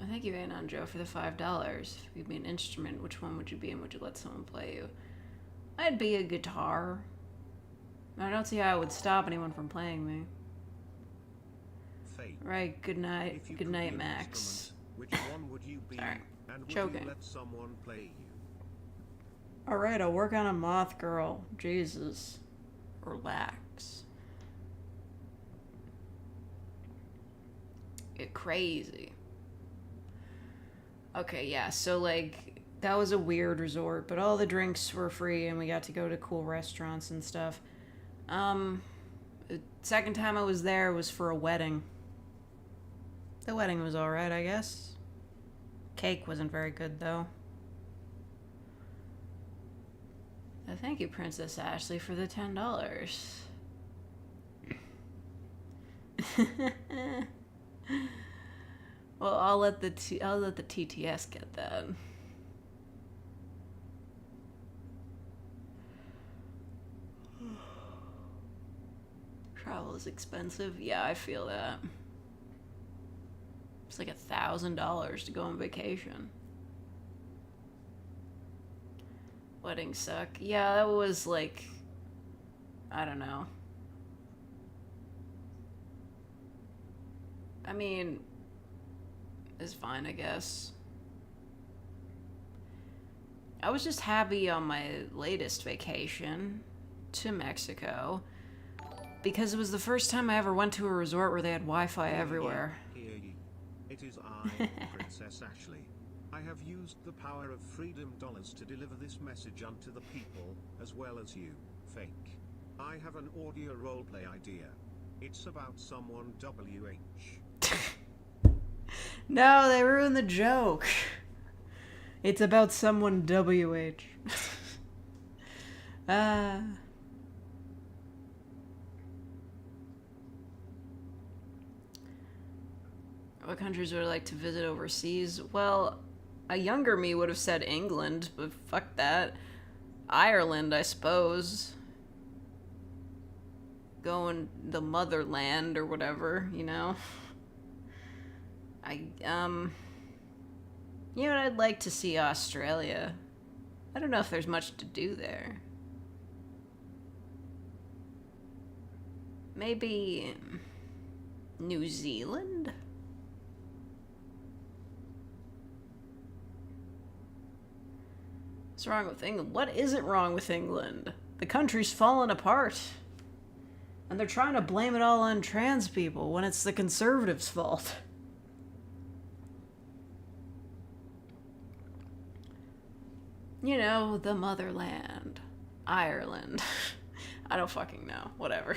Thank you, Anon Joe, for the $5. If you'd be an instrument, which one would you be, and would you let someone play you? I'd be a guitar. I don't see how it would stop anyone from playing me. Fate. Right, good night. If you Good could night, be an Max. instrument, which one would you be? Sorry. And would Choking. you let someone play you? Alright, I'll work on a moth girl. Jesus. Relax. Get crazy. Okay, yeah, so like that was a weird resort, but all the drinks were free and we got to go to cool restaurants and stuff. The second time I was there was for a wedding. The wedding was alright, I guess. Cake wasn't very good though. Thank you, Princess Ashley, for the $10. Well, I'll let the TTS get that. Travel is expensive. Yeah, I feel that. It's like $1,000 to go on vacation. Weddings suck. Yeah, that was like, I don't know. I mean, it's fine, I guess. I was just happy on my latest vacation to Mexico because it was the first time I ever went to a resort where they had Wi-Fi everywhere. Hear ye. It is I, Princess Ashley. I have used the power of freedom dollars to deliver this message unto the people, as well as you, fake. I have an audio roleplay idea. It's about someone WH. No, they ruined the joke. It's about someone WH. What countries would I like to visit overseas? Well, a younger me would have said England, but fuck that. Ireland, I suppose. Going the motherland or whatever, you know? You know what, I'd like to see Australia. I don't know if there's much to do there. Maybe New Zealand? What's wrong with England? What isn't wrong with England? The country's fallen apart. And they're trying to blame it all on trans people when it's the conservatives' fault. You know, the motherland. Ireland. I don't fucking know. Whatever.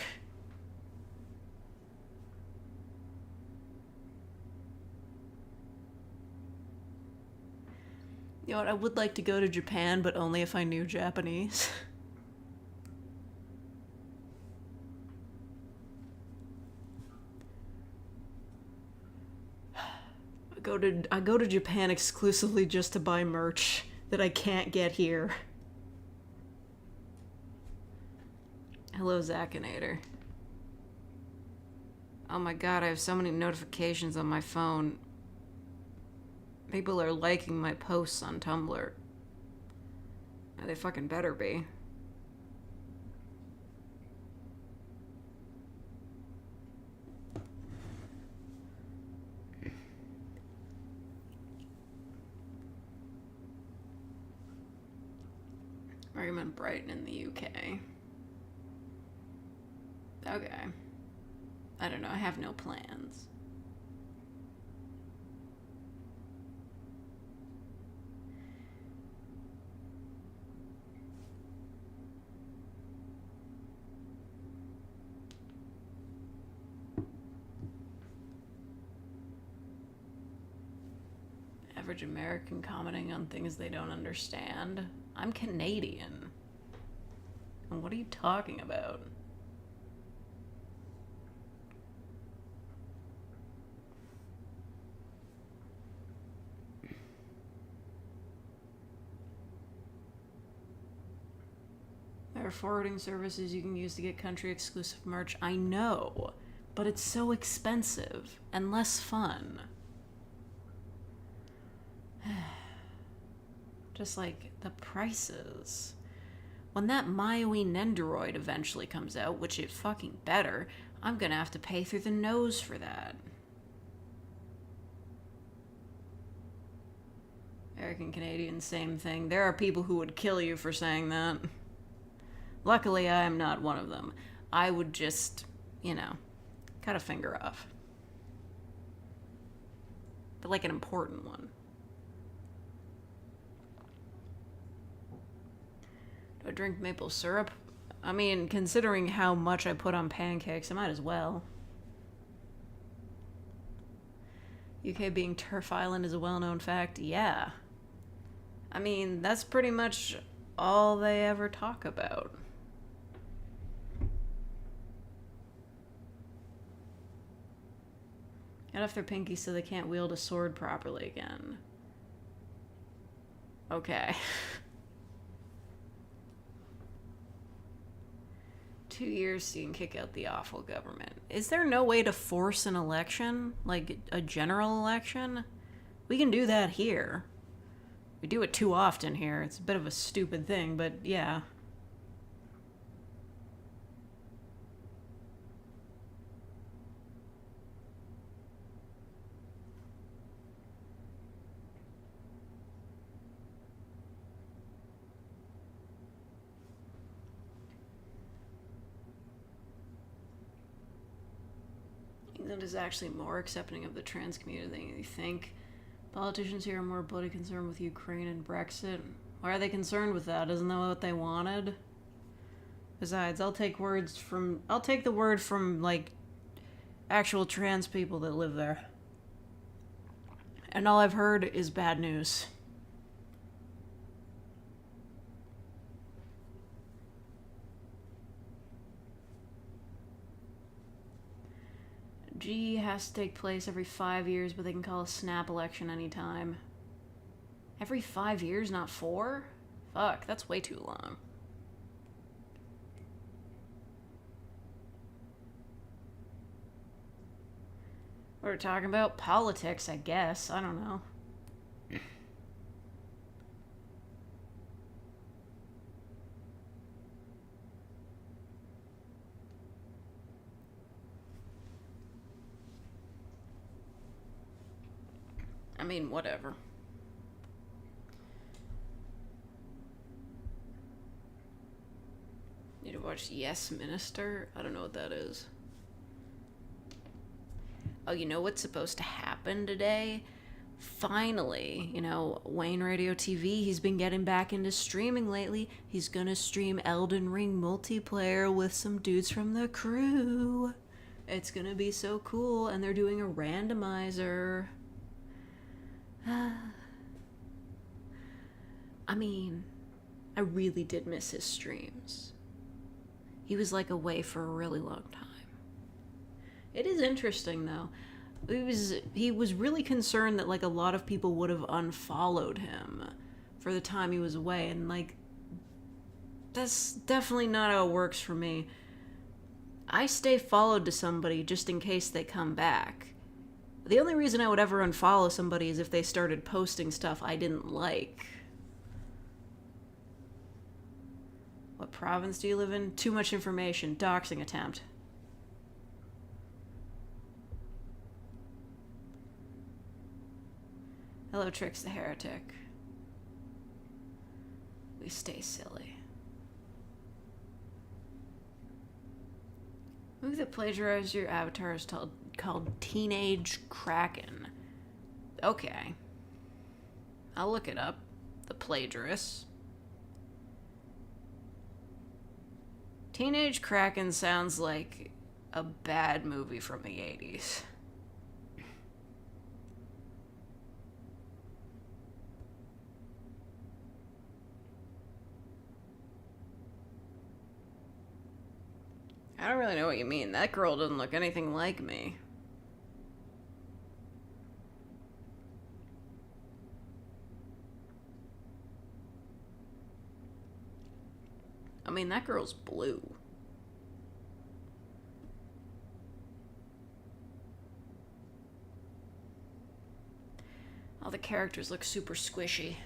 You know what, I would like to go to Japan, but only if I knew Japanese. I go to Japan exclusively just to buy merch that I can't get here. Hello, Zakinator. Oh my god, I have so many notifications on my phone. People are liking my posts on Tumblr. They fucking better be. Recommend Brighton in the UK. Okay. I don't know, I have no plans. Average American commenting on things they don't understand. I'm Canadian. And what are you talking about? There are forwarding services you can use to get country exclusive merch. I know, but it's so expensive and less fun. Just like the prices. When that MyWe Nendoroid eventually comes out, which it fucking better, I'm gonna have to pay through the nose for that. American Canadian, same thing. There are people who would kill you for saying that. Luckily, I am not one of them. I would just, you know, cut a finger off. But like an important one. Do I drink maple syrup? I mean, considering how much I put on pancakes, I might as well. UK being Turf Island is a well-known fact. Yeah. I mean, that's pretty much all they ever talk about. Cut off their pinky so they can't wield a sword properly again. Okay. 2 years so you can kick out the awful government. Is there no way to force an election? Like a general election? We can do that here. We do it too often here. It's a bit of a stupid thing, but yeah. England is actually more accepting of the trans community than you think. Politicians here are more bloody concerned with Ukraine and Brexit. Why are they concerned with that? Isn't that what they wanted? Besides, I'll take the word from, like, actual trans people that live there. And all I've heard is bad news. G has to take place every 5 years, but they can call a snap election anytime. Every 5 years, not 4? Fuck, that's way too long. We're talking about politics, I guess. I don't know. I mean, whatever. Need to watch Yes Minister? I don't know what that is. Oh, you know what's supposed to happen today? Finally, you know, Wayne Radio TV, he's been getting back into streaming lately. He's gonna stream Elden Ring multiplayer with some dudes from the crew. It's gonna be so cool, and they're doing a randomizer. I mean, I really did miss his streams. He was like away for a really long time. It is interesting though. He was really concerned that like a lot of people would have unfollowed him for the time he was away, and like that's definitely not how it works for me. I stay followed to somebody just in case they come back. The only reason I would ever unfollow somebody is if they started posting stuff I didn't like. What province do you live in? Too much information. Doxing attempt. Hello, Trix the Heretic. We stay silly. Movie that plagiarized your avatar is called Teenage Kraken. Okay. I'll look it up. The plagiarist. Teenage Kraken sounds like a bad movie from the 80s. I don't really know what you mean. That girl doesn't look anything like me. I mean, that girl's blue. All the characters look super squishy.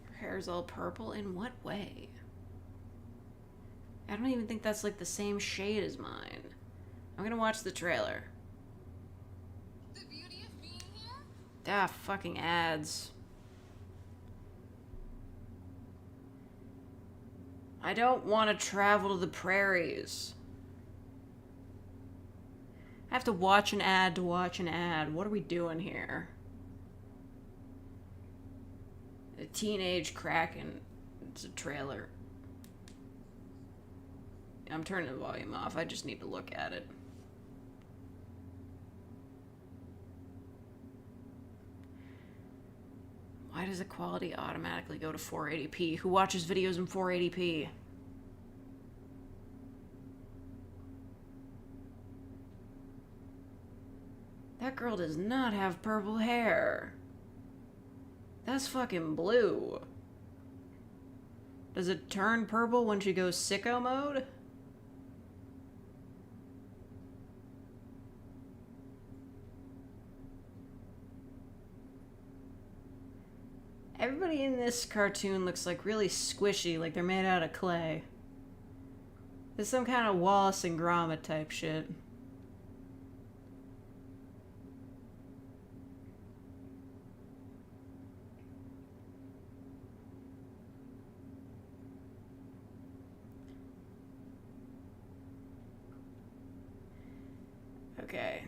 Her hair's all purple. In what way? I don't even think that's like the same shade as mine. I'm gonna watch the trailer. The beauty of being here? Ah, fucking ads. I don't want to travel to the prairies. I have to watch an ad to watch an ad. What are we doing here? The Teenage Kraken. It's a trailer. I'm turning the volume off. I just need to look at it. Why does the quality automatically go to 480p? Who watches videos in 480p? girl does not have purple hair. That's fucking blue. Does it turn purple when she goes sicko mode? Everybody in this cartoon looks like really squishy, like they're made out of clay. It's some kind of Wallace and Gromit type shit. Okay.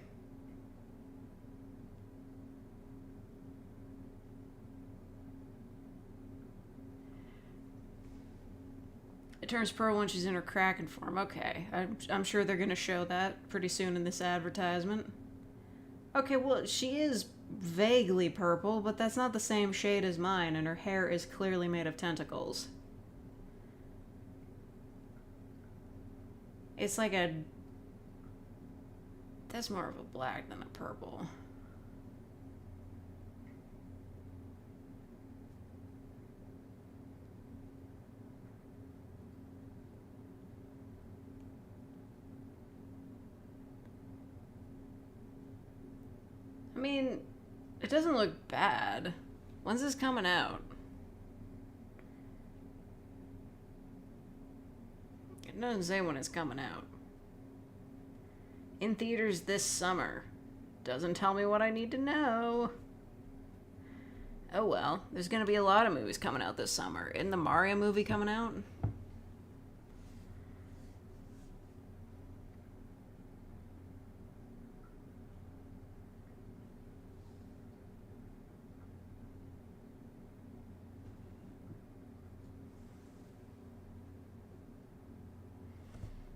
It turns purple when she's in her Kraken form. Okay. I'm sure they're going to show that pretty soon in this advertisement. Okay, well, she is vaguely purple, but that's not the same shade as mine, and her hair is clearly made of tentacles. It's like a... That's more of a black than a purple. I mean, it doesn't look bad. When's this coming out? It doesn't say when it's coming out. In theaters this summer. Doesn't tell me what I need to know. Oh well, there's gonna be a lot of movies coming out this summer. Isn't the Mario movie coming out?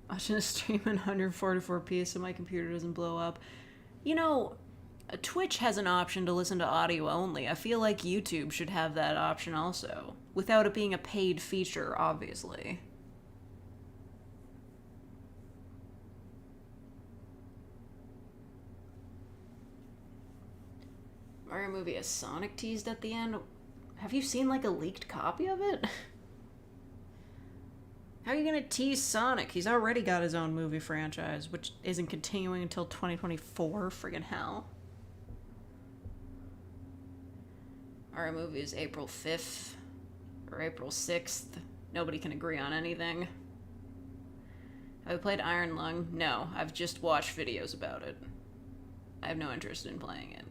Watching a stream in 144p so my computer doesn't blow up. You know, Twitch has an option to listen to audio only. I feel like YouTube should have that option also. Without it being a paid feature, obviously. Mario movie has Sonic teased at the end. Have you seen like a leaked copy of it? How are you gonna tease Sonic? He's already got his own movie franchise, which isn't continuing until 2024. Friggin' hell. Our movie is April 5th or April 6th. Nobody can agree on anything. Have you played Iron Lung? No, I've just watched videos about it. I have no interest in playing it.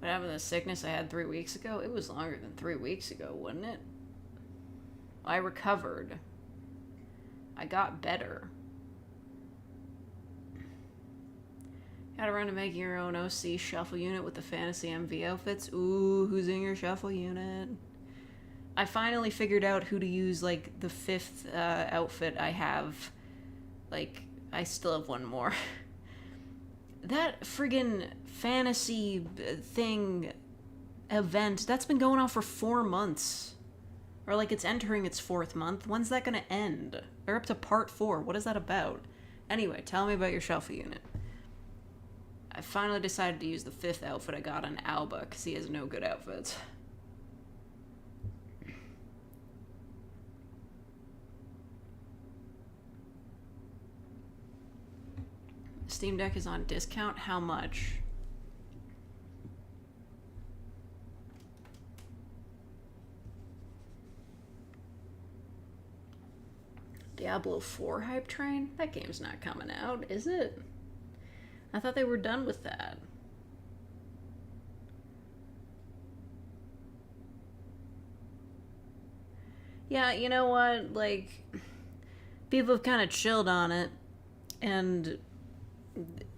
What happened to the sickness I had 3 weeks ago? It was longer than 3 weeks ago, wasn't it? I recovered. I got better. Gotta run to make your own OC shuffle unit with the fantasy MV outfits. Ooh, who's in your shuffle unit? I finally figured out who to use, like, the 5th outfit I have. Like, I still have one more. That friggin' fantasy thing event, that's been going on for 4 months. Or like it's entering its 4th month. When's that gonna end? They're up to part 4. What is that about? Anyway, tell me about your shuffle unit. I finally decided to use the 5th outfit I got on Alba, because he has no good outfits. Steam Deck is on discount. How much? Diablo 4 hype train? That game's not coming out, is it? I thought they were done with that. Yeah, you know what? Like, people have kind of chilled on it, and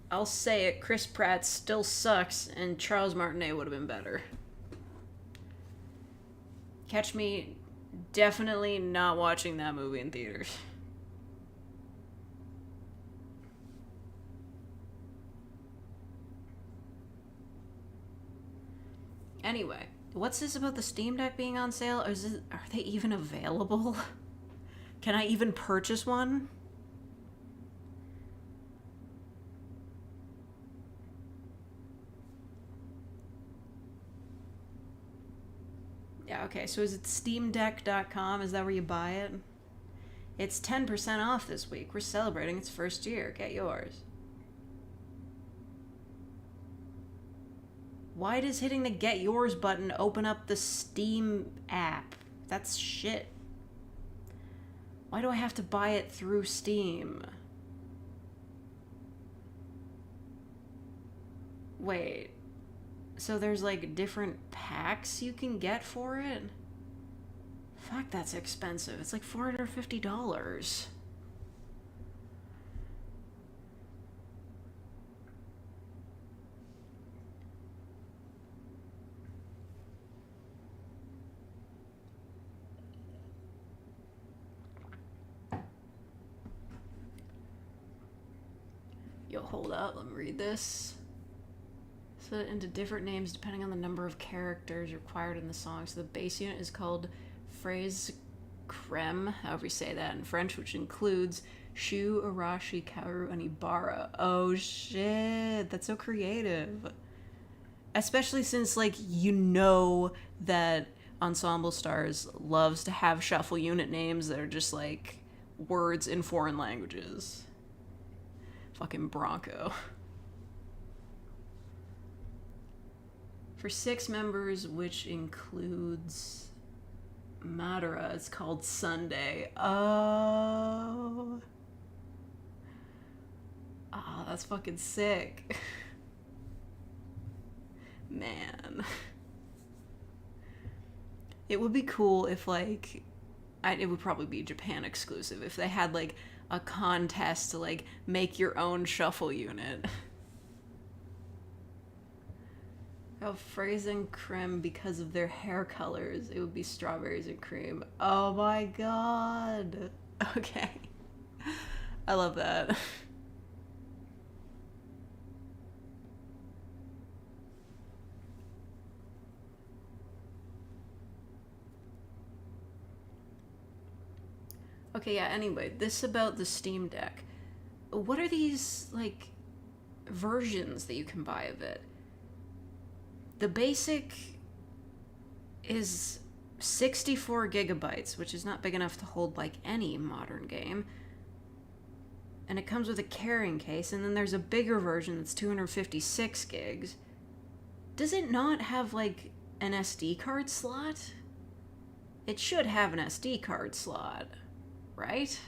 I'll say it, Chris Pratt still sucks, and Charles Martinet would have been better. Catch me definitely not watching that movie in theaters. Anyway, what's this about the Steam Deck being on sale? Or are they even available? Can I even purchase one? Yeah, okay, so is it steamdeck.com? Is that where you buy it? It's 10% off this week. We're celebrating its first year. Get yours. Why does hitting the Get Yours button open up the Steam app? That's shit. Why do I have to buy it through Steam? Wait. So there's like different packs you can get for it? Fuck, that's expensive. It's like $450. Yo, hold up. Let me read this. Split into different names depending on the number of characters required in the song. So the bass unit is called phrase creme, however you say that in French, which includes Shu, Arashi, Kaoru, and Ibarra. Oh shit, that's so creative. Especially since, like, you know that Ensemble Stars loves to have shuffle unit names that are just like words in foreign languages. Fucking Bronco. For 6 members, which includes Madara, it's called Sunday. Oh. Oh, that's fucking sick. Man. It would be cool if, like, it would probably be Japan exclusive, if they had, like, a contest to, like, make your own shuffle unit. Oh, phrasing creme because of their hair colors. It would be strawberries and cream. Oh my god. Okay. I love that. Okay, yeah, anyway, this about the Steam Deck. What are these, like, versions that you can buy of it? The basic is 64 gigabytes, which is not big enough to hold, like, any modern game. And it comes with a carrying case, and then there's a bigger version that's 256 gigs. Does it not have, like, an SD card slot? It should have an SD card slot, right?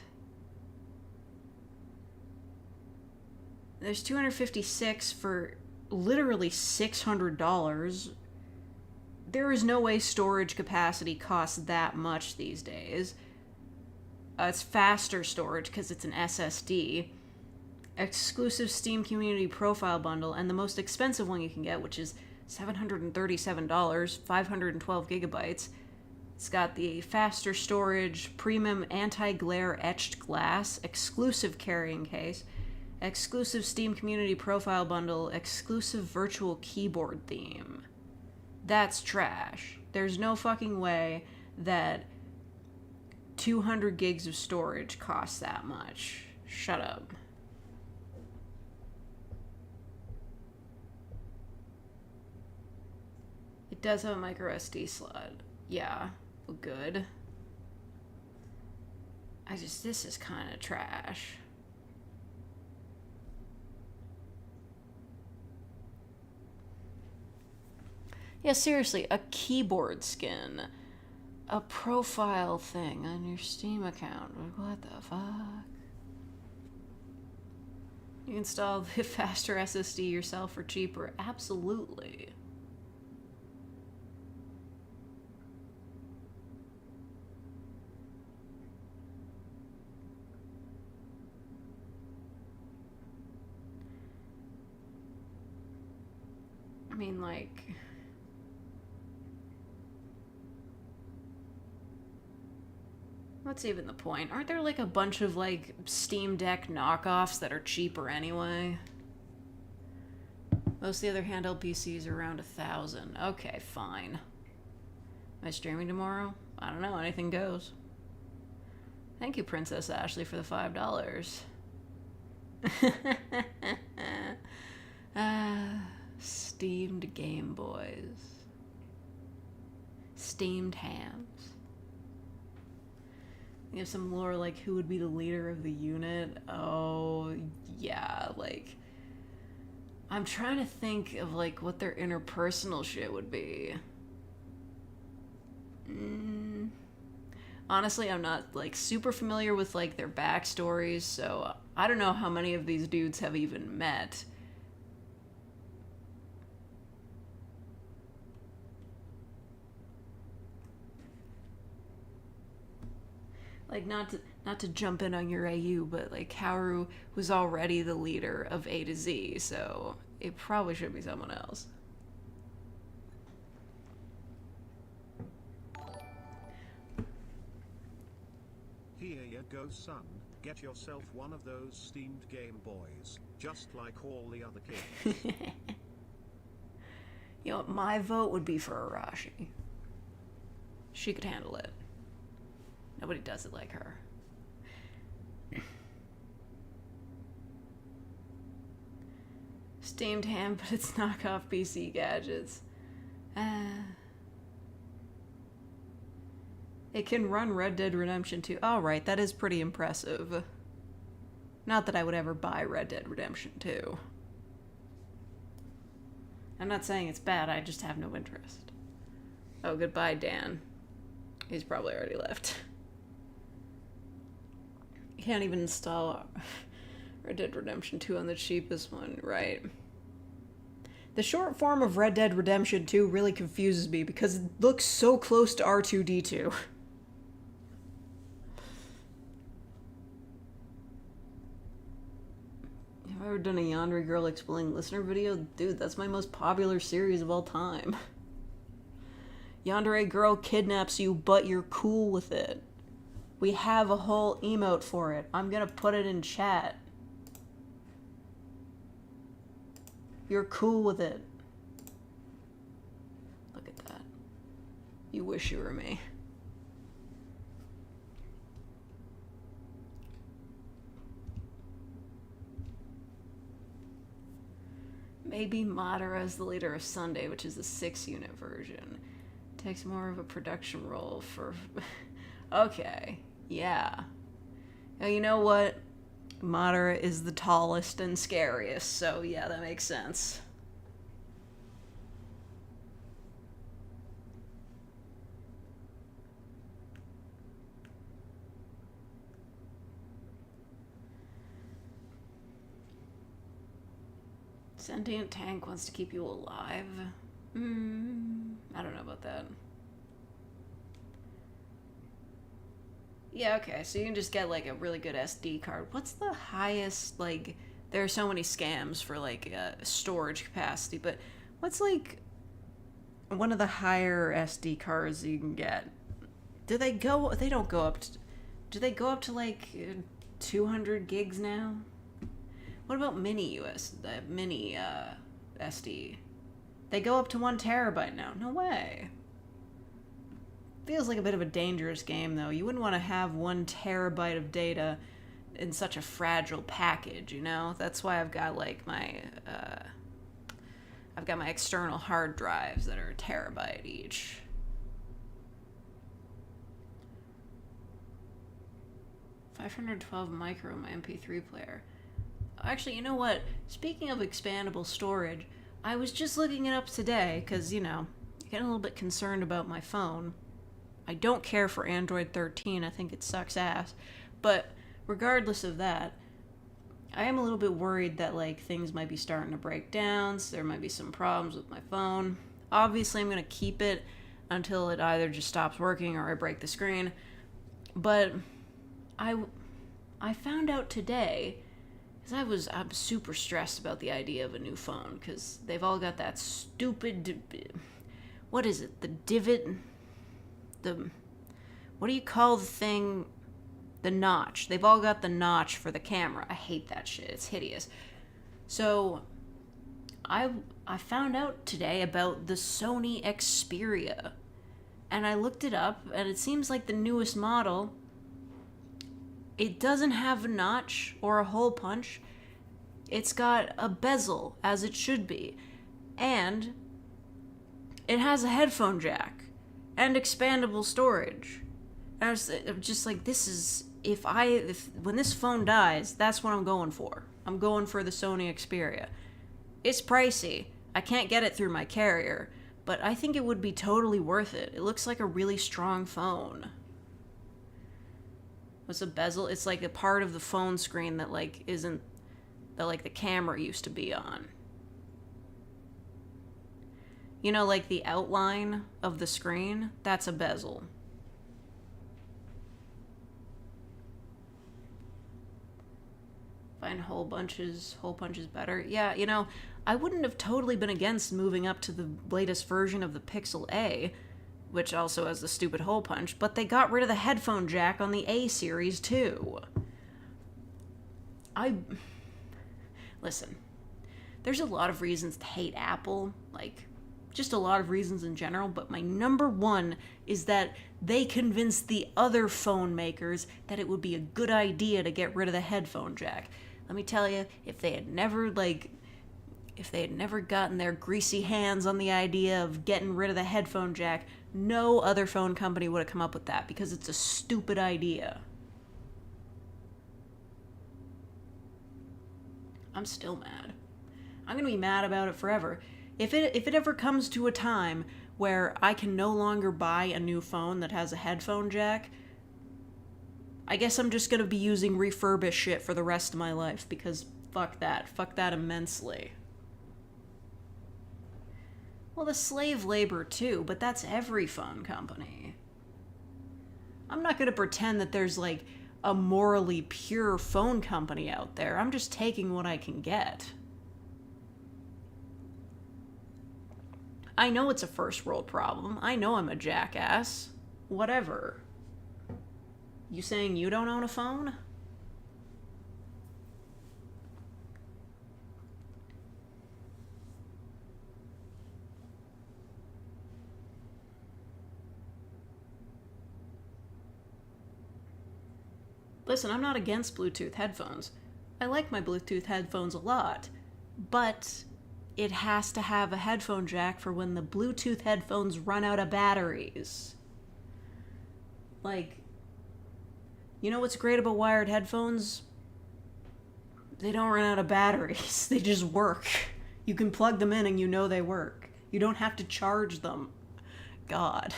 There's 256 for literally $600. There is no way storage capacity costs that much these days. It's faster storage because it's an SSD. Exclusive Steam Community Profile Bundle, and the most expensive one you can get, which is $737, 512 gigabytes. It's got the faster storage, premium anti-glare etched glass, exclusive carrying case, exclusive Steam Community Profile Bundle, exclusive virtual keyboard theme. That's trash. There's no fucking way that 200 gigs of storage costs that much. Shut up. It does have a micro SD slot. Yeah, good. This is kind of trash. Yeah, seriously, a keyboard skin. A profile thing on your Steam account. What the fuck? You install the faster SSD yourself for cheaper? Absolutely. I mean, like... what's even the point? Aren't there, like, a bunch of, like, Steam Deck knockoffs that are cheaper anyway? Most of the other handheld PCs are around 1,000. Okay, fine. Am I streaming tomorrow? I don't know. Anything goes. Thank you, Princess Ashley, for the $5. Steamed Game Boys. Steamed hams. You have some lore like who would be the leader of the unit. Oh, yeah, like I'm trying to think of like what their interpersonal shit would be. Honestly, I'm not like super familiar with like their backstories, so I don't know how many of these dudes have even met. Like not to jump in on your AU, but like Kaoru was already the leader of A to Z, so it probably should be someone else. Here you go, son. Get yourself one of those steamed Game Boys, just like all the other kids. You know what, my vote would be for Arashi. She could handle it. Nobody does it like her. Steamed ham, but it's knockoff PC gadgets. It can run Red Dead Redemption 2. Oh, right, that is pretty impressive. Not that I would ever buy Red Dead Redemption 2. I'm not saying it's bad, I just have no interest. Oh, goodbye, Dan. He's probably already left. You can't even install Red Dead Redemption 2 on the cheapest one, right? The short form of Red Dead Redemption 2 really confuses me because it looks so close to R2-D2. Have I ever done a Yandere Girl Explain listener video? Dude, that's my most popular series of all time. Yandere Girl kidnaps you, but you're cool with it. We have a whole emote for it. I'm gonna put it in chat. You're cool with it. Look at that. You wish you were me. Maybe Madara is the leader of Sunday, which is the 6-unit version. Takes more of a production role for... Okay, yeah. Now, you know what? Madara is the tallest and scariest, so yeah, that makes sense. Sentient tank wants to keep you alive? I don't know about that. Yeah, okay, so you can just get, like, a really good SD card. What's the highest, like, there are so many scams for, like, storage capacity, but what's, like, one of the higher SD cards you can get? Do they go, they don't go up to, do they go up to, like, 200 gigs now? What about mini SD? They go up to 1 terabyte now. No way. Feels like a bit of a dangerous game, though. You wouldn't want to have 1 terabyte of data in such a fragile package, you know? That's why I've got, like, my external hard drives that are a terabyte each. $512 micro in my MP3 player. Actually, you know what? Speaking of expandable storage, I was just looking it up today, because, you know, I'm getting a little bit concerned about my phone. I don't care for Android 13, I think it sucks ass. But regardless of that, I am a little bit worried that, like, things might be starting to break down, so there might be some problems with my phone. Obviously, I'm going to keep it until it either just stops working or I break the screen. But I found out today, because I'm super stressed about the idea of a new phone, because they've all got that stupid, what is it, the divot, what do you call the thing, the notch. They've all got the notch for the camera. I hate that shit, it's hideous. So, I found out today about the Sony Xperia, and I looked it up, and it seems like the newest model, it doesn't have a notch or a hole punch. It's got a bezel, as it should be. And it has a headphone jack. and expandable storage. And I was just like, this is, when this phone dies, that's what I'm going for. I'm going for the Sony Xperia. It's pricey. I can't get it through my carrier, but I think it would be totally worth it. It looks like a really strong phone. What's a bezel? It's like a part of the phone screen that like isn't, that like the camera used to be on. You know, like the outline of the screen? That's a bezel. Find hole punches better. Yeah, you know, I wouldn't have totally been against moving up to the latest version of the Pixel A, which also has the stupid hole punch, but they got rid of the headphone jack on the A series too. Listen, there's a lot of reasons to hate Apple, like, just a lot of reasons in general, but my number one is that they convinced the other phone makers that it would be a good idea to get rid of the headphone jack. Let me tell you, if they had never gotten their greasy hands on the idea of getting rid of the headphone jack, no other phone company would have come up with that, because it's a stupid idea. I'm still mad. I'm gonna be mad about it forever. If it ever comes to a time where I can no longer buy a new phone that has a headphone jack, I guess I'm just gonna be using refurbished shit for the rest of my life, because fuck that. Fuck that immensely. Well, the slave labor too, but that's every phone company. I'm not gonna pretend that there's like a morally pure phone company out there. I'm just taking what I can get. I know it's a first world problem. I know I'm a jackass. Whatever. You saying you don't own a phone? Listen, I'm not against Bluetooth headphones. I like my Bluetooth headphones a lot, but it has to have a headphone jack for when the Bluetooth headphones run out of batteries. Like, you know what's great about wired headphones? They don't run out of batteries. They just work. You can plug them in and you know they work. You don't have to charge them. God.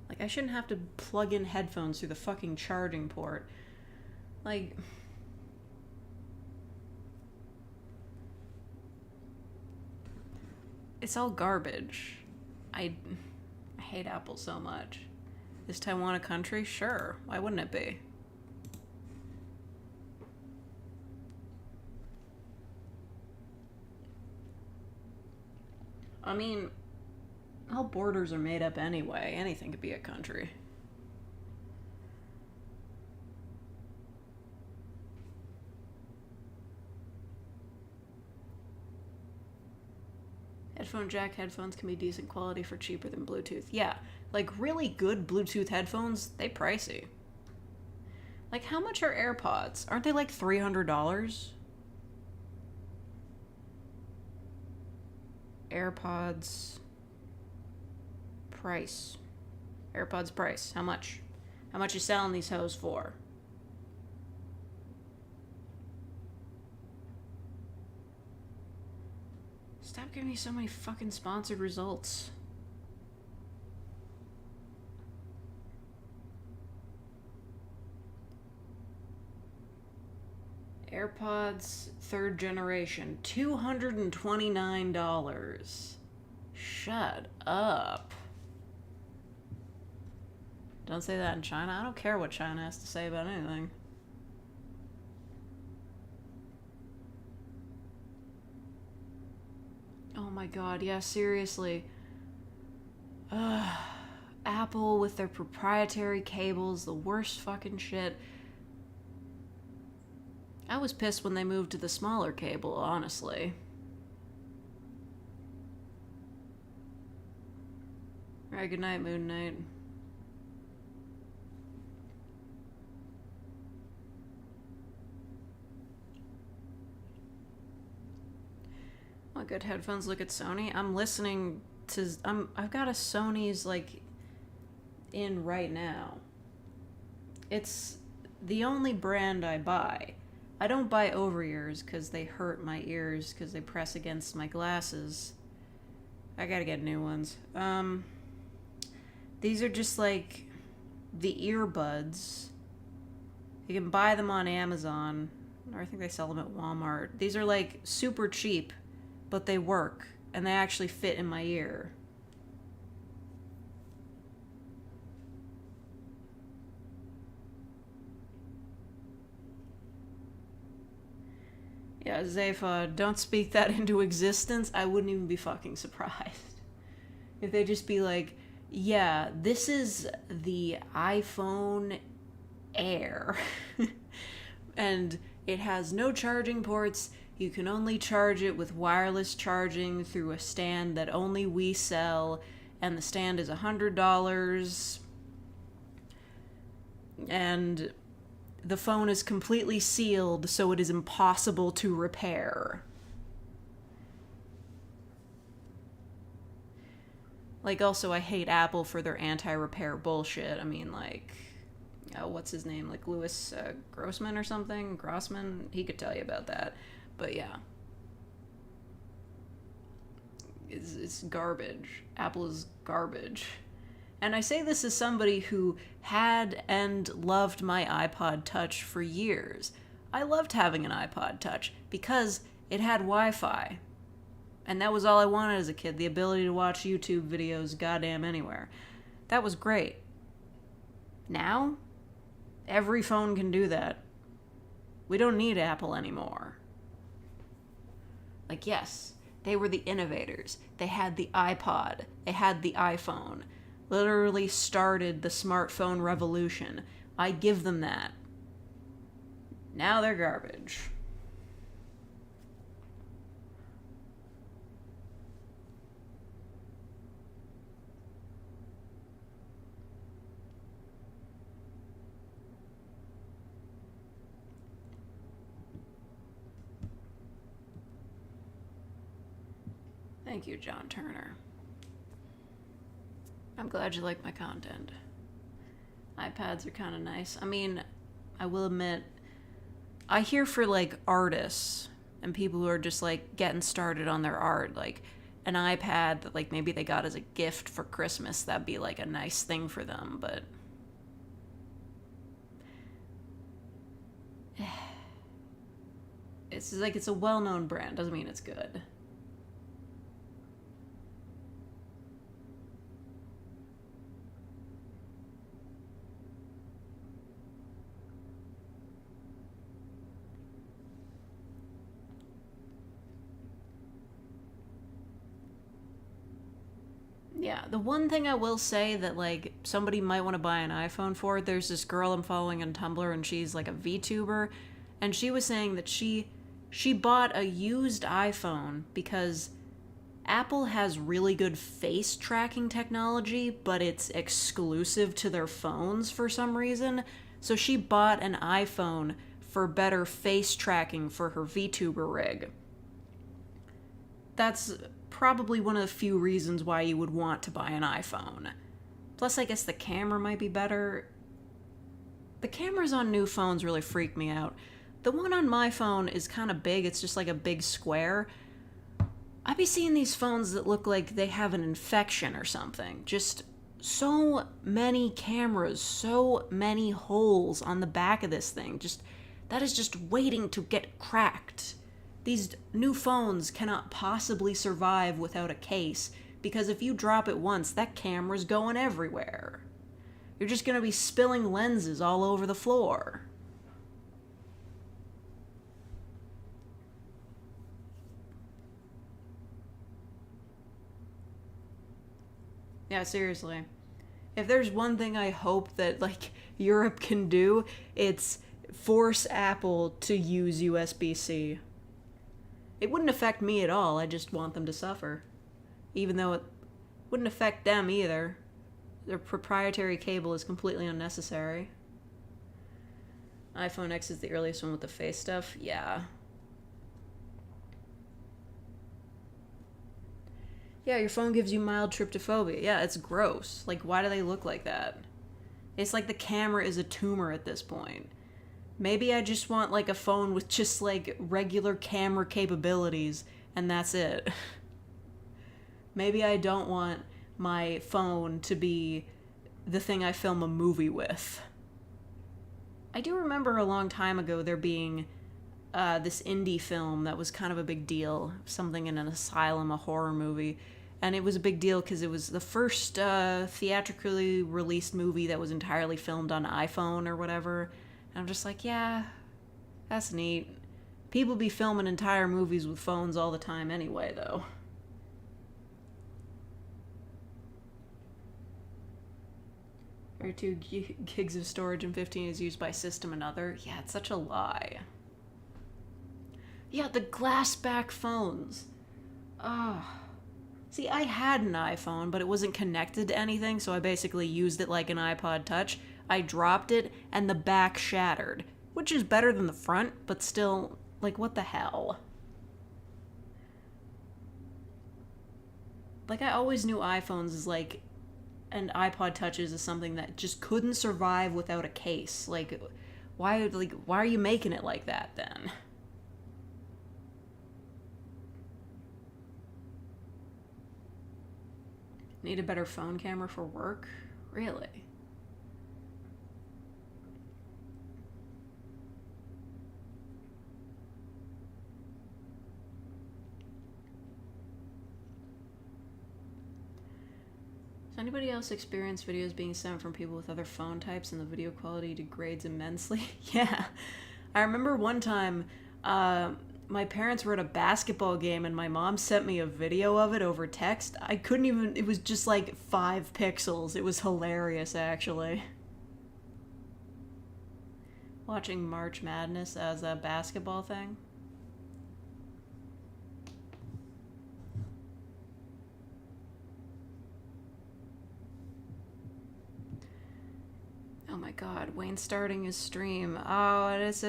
Like, I shouldn't have to plug in headphones through the fucking charging port. Like, it's all garbage. I hate Apple so much. Is Taiwan a country? Sure. Why wouldn't it be? I mean, all borders are made up anyway. Anything could be a country. Headphone jack headphones can be decent quality for cheaper than Bluetooth. Yeah, like really good Bluetooth headphones, they pricey. Like, how much are AirPods? Aren't they like $300? AirPods price. AirPods price. How much? How much you selling these hoes for? Stop giving me so many fucking sponsored results. AirPods 3rd generation, $229. Shut up. Don't say that in China. I don't care what China has to say about anything. Oh my god, yeah, seriously. Apple with their proprietary cables, the worst fucking shit. I was pissed when they moved to the smaller cable, honestly. Alright, good night, Moon Knight. want good headphones? Look at Sony. I'm listening to... I've got a Sony's, like, in right now. It's the only brand I buy. I don't buy over-ears because they hurt my ears because they press against my glasses. I gotta get new ones. These are just, like, the earbuds. You can buy them on Amazon, or I think they sell them at Walmart. These are, like, super cheap, but they work, and they actually fit in my ear. Yeah, Zayfa, don't speak that into existence. I wouldn't even be fucking surprised. If they just be like, yeah, this is the iPhone Air. And it has no charging ports. You can only charge it with wireless charging through a stand that only we sell. And the stand is $100. And the phone is completely sealed, so it is impossible to repair. Like, also, I hate Apple for their anti-repair bullshit. I mean, like, what's his name? Like, Louis Grossman or something? Grossman? He could tell you about that. But yeah. It's garbage. Apple is garbage. And I say this as somebody who had and loved my iPod Touch for years. I loved having an iPod Touch because it had Wi-Fi. And that was all I wanted as a kid, the ability to watch YouTube videos goddamn anywhere. That was great. Now, every phone can do that. We don't need Apple anymore. Like, yes, they were the innovators. They had the iPod. They had the iPhone. Literally started the smartphone revolution. I give them that. Now they're garbage. Thank you, John Turner. I'm glad you like my content. iPads are kind of nice. I mean, I will admit, I hear for, like, artists and people who are just, like, getting started on their art, like, an iPad that, like, maybe they got as a gift for Christmas, that'd be, like, a nice thing for them, but... It's, like, it's a well-known brand, doesn't mean it's good. Yeah, the one thing I will say that, like, somebody might want to buy an iPhone for, there's this girl I'm following on Tumblr, and she's, like, a VTuber, and she was saying that she bought a used iPhone because Apple has really good face tracking technology, but it's exclusive to their phones for some reason, so she bought an iPhone for better face tracking for her VTuber rig. That's probably one of the few reasons why you would want to buy an iPhone. Plus, I guess the camera might be better. The cameras on new phones really freak me out. The one on my phone is kind of big. It's just like a big square. I be seeing these phones that look like they have an infection or something. Just so many cameras, so many holes on the back of this thing. Just that is just waiting to get cracked. These new phones cannot possibly survive without a case, because if you drop it once, that camera's going everywhere. You're just gonna be spilling lenses all over the floor. Yeah, seriously. If there's one thing I hope that, like, Europe can do, it's force Apple to use USB-C. It wouldn't affect me at all, I just want them to suffer. Even though it wouldn't affect them either. Their proprietary cable is completely unnecessary. iPhone X is the earliest one with the face stuff? Yeah. Yeah, your phone gives you mild tryptophobia. Yeah, it's gross. Like, why do they look like that? It's like the camera is a tumor at this point. Maybe I just want, like, a phone with just, like, regular camera capabilities, and that's it. Maybe I don't want my phone to be the thing I film a movie with. I do remember a long time ago there being this indie film that was kind of a big deal, something in an asylum, a horror movie, and it was a big deal because it was the first theatrically released movie that was entirely filmed on iPhone or whatever. And I'm just like, yeah, that's neat. People be filming entire movies with phones all the time anyway, though. 32 gigs of storage and 15 is used by system and other. Yeah, it's such a lie. Yeah, the glass back phones. See, I had an iPhone, but it wasn't connected to anything, so I basically used it like an iPod Touch. I dropped it, and the back shattered, which is better than the front, but still, like, what the hell? Like, I always knew iPhones is like, and iPod Touches is something that just couldn't survive without a case. Like, why are you making it like that then? Need a better phone camera for work? Really? Does anybody else experience videos being sent from people with other phone types and the video quality degrades immensely? Yeah. I remember one time, my parents were at a basketball game and my mom sent me a video of it over text. I couldn't even, it was just like 5 pixels. It was hilarious, actually. Watching March Madness as a basketball thing. Oh my god, Wayne's starting his stream. Oh, it's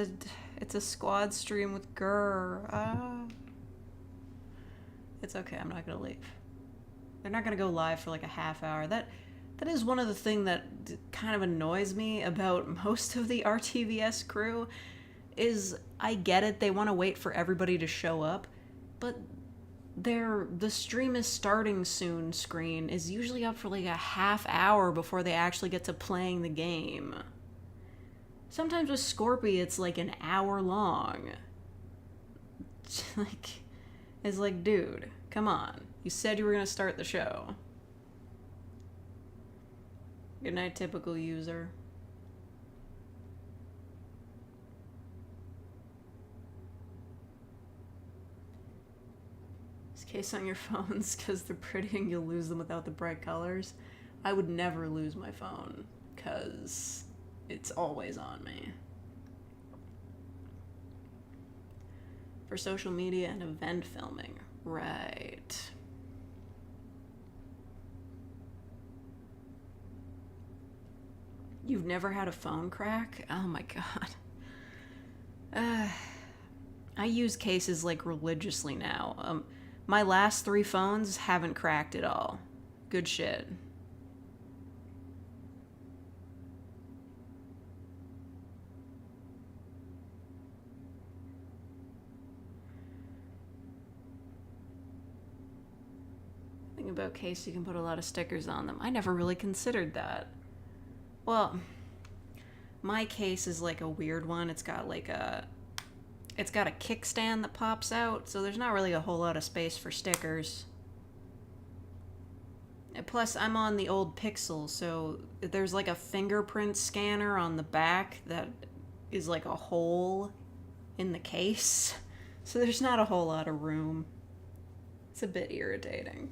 a squad stream with Gurr. It's okay, I'm not gonna leave. They're not gonna go live for like a half hour. That is one of the things that kind of annoys me about most of the RTVS crew, is I get it, they want to wait for everybody to show up, but the stream is starting soon screen is usually up for like a half hour before they actually get to playing the game. Sometimes with Scorpy it's like an hour long. It's like, dude, come on. You said you were gonna start the show. Good night, typical user. Case on your phones because they're pretty and you'll lose them without the bright colors. I would never lose my phone because it's always on me. For social media and event filming. Right. You've never had a phone crack? Oh my god. I use cases like religiously now. My last 3 phones haven't cracked at all. Good shit. Thing about case, you can put a lot of stickers on them. I never really considered that. Well, my case is like a weird one. It's got a kickstand that pops out, so there's not really a whole lot of space for stickers. And plus, I'm on the old Pixel, so there's like a fingerprint scanner on the back that is like a hole in the case. So there's not a whole lot of room. It's a bit irritating.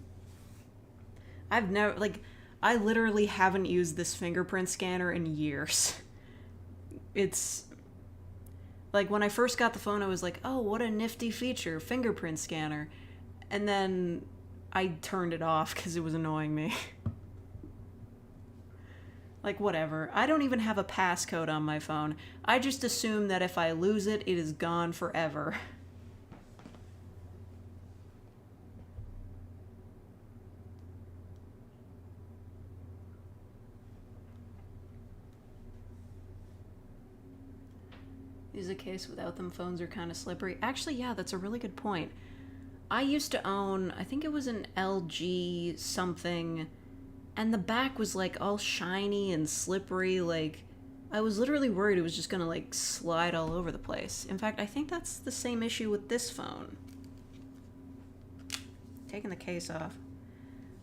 I literally haven't used this fingerprint scanner in years. It's like, when I first got the phone, I was like, oh, what a nifty feature, fingerprint scanner. And then I turned it off because it was annoying me. Like, whatever. I don't even have a passcode on my phone. I just assume that if I lose it, it is gone forever. Use a case without them. Phones are kind of slippery. Actually, yeah, that's a really good point. I used to own, I think it was an LG something, and the back was like all shiny and slippery. Like, I was literally worried it was just gonna like slide all over the place. In fact, I think that's the same issue with this phone. Taking the case off.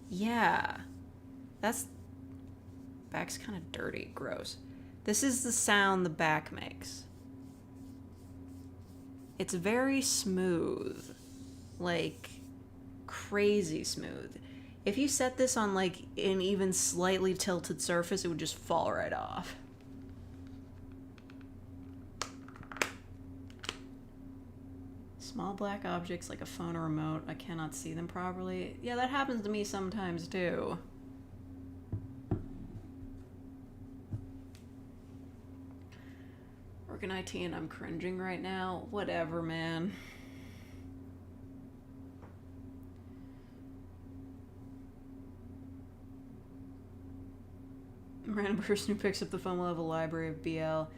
Yeah. That's... Back's kind of dirty. Gross. This is the sound the back makes. It's very smooth. Like, crazy smooth. If you set this on, like, an even slightly tilted surface, it would just fall right off. Small black objects like a phone or remote, I cannot see them properly. Yeah, that happens to me sometimes, too. Work in IT and I'm cringing right now. Whatever, man. Random person who picks up the phone will have a library of BL.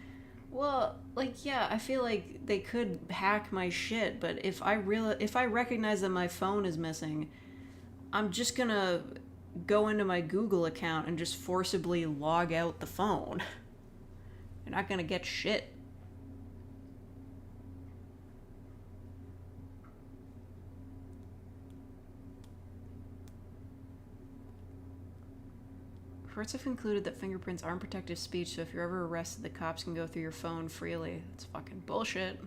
Well, like, yeah, I feel like they could hack my shit, but if I recognize that my phone is missing, I'm just gonna go into my Google account and just forcibly log out the phone. You're not gonna get shit. Courts have concluded that fingerprints aren't protective speech, so if you're ever arrested, the cops can go through your phone freely. That's fucking bullshit.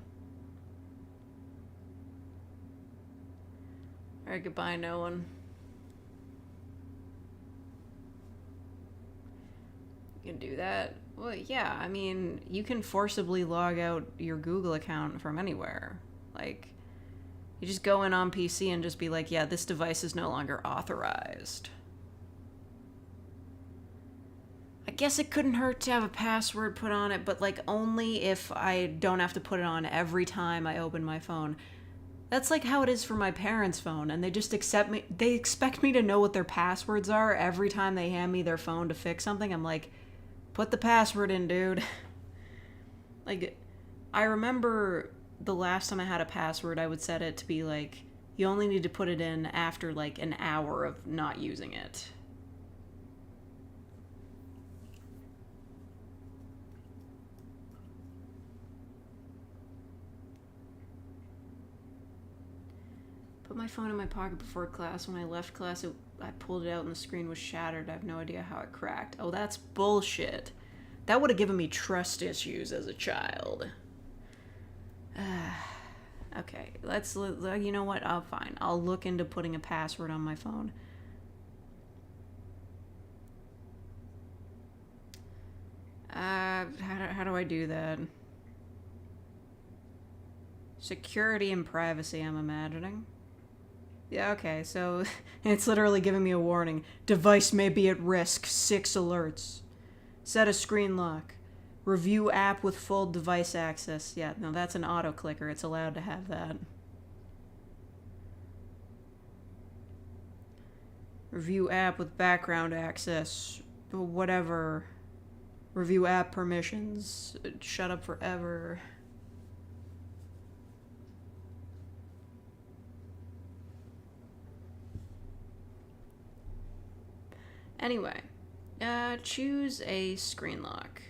Alright, goodbye, no one. You can do that. Well, yeah, I mean, you can forcibly log out your Google account from anywhere. Like, you just go in on PC and just be like, yeah, this device is no longer authorized. I guess it couldn't hurt to have a password put on it, but like only if I don't have to put it on every time I open my phone. That's like how it is for my parents' phone, and they just they expect me to know what their passwords are every time they hand me their phone to fix something. I'm like, put the password in, dude. Like, I remember the last time I had a password, I would set it to be like, you only need to put it in after like an hour of not using it. Put my phone in my pocket before class. When I left class, I pulled it out and the screen was shattered. I have no idea how it cracked. Oh, that's bullshit. That would have given me trust issues as a child. Okay, you know what? Fine. I'll look into putting a password on my phone. How do I do that? Security and privacy, I'm imagining. Yeah, okay, so it's literally giving me a warning. Device may be at risk. 6 alerts. Set a screen lock. Review app with full device access. Yeah, no, that's an auto clicker. It's allowed to have that. Review app with background access. Whatever. Review app permissions. Shut up forever. Anyway, choose a screen lock.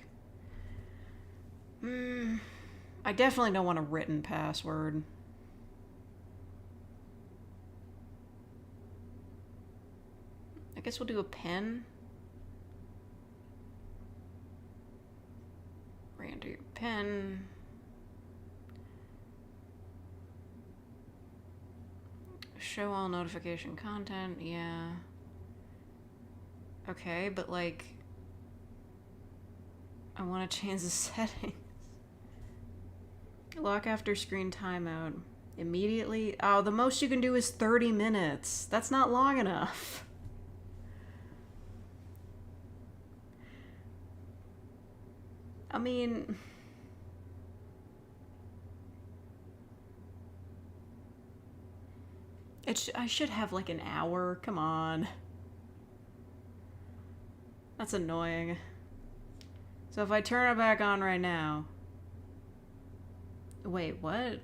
I definitely don't want a written password. I guess we'll do a pen. Re-enter your pen. Show all notification content, yeah. Okay, but like, I want to change the settings. Lock after screen timeout. Immediately? Oh, the most you can do is 30 minutes. That's not long enough. I mean... I should have like an hour. Come on. That's annoying. So if I turn it back on right now... Wait, what?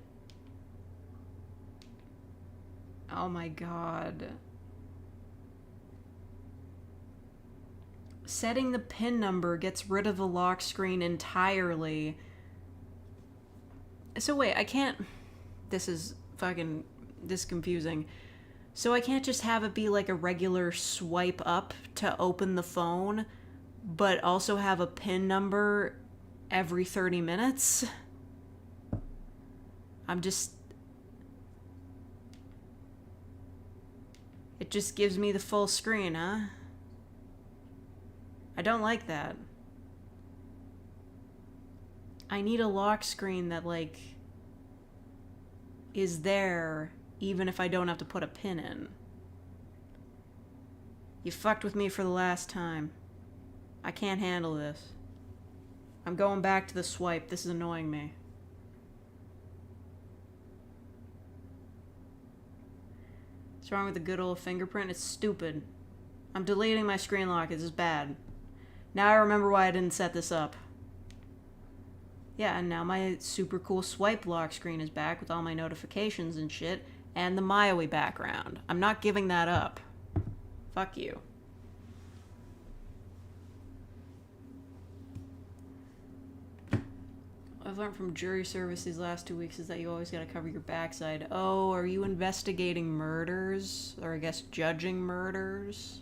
Oh my god. Setting the PIN number gets rid of the lock screen entirely. So wait, I can't... This is confusing. So I can't just have it be like a regular swipe up to open the phone, but also have a PIN number every 30 minutes? It just gives me the full screen, huh? I don't like that. I need a lock screen that, like, is there even if I don't have to put a pin in. You fucked with me for the last time. I can't handle this. I'm going back to the swipe. This is annoying me. What's wrong with the good old fingerprint? It's stupid. I'm deleting my screen lock. This is bad. Now I remember why I didn't set this up. Yeah, and now my super cool swipe lock screen is back with all my notifications and shit, and the MyOE background. I'm not giving that up. Fuck you. I've learned from jury service these last 2 weeks is that you always gotta cover your backside. Oh, are you investigating murders? Or I guess judging murders?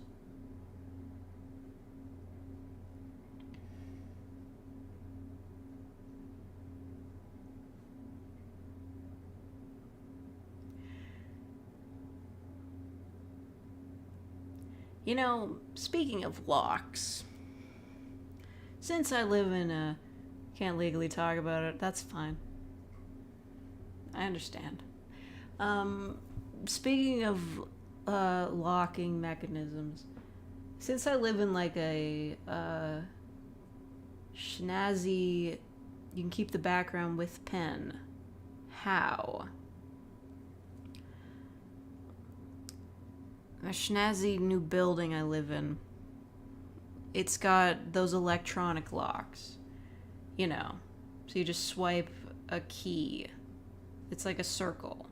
You know, speaking of locks, since I live in a... Can't legally talk about it, that's fine. I understand. Speaking of locking mechanisms, since I live in like a snazzy, you can keep the background with pen, how? A snazzy new building I live in, it's got those electronic locks. You know, so you just swipe a key. It's like a circle.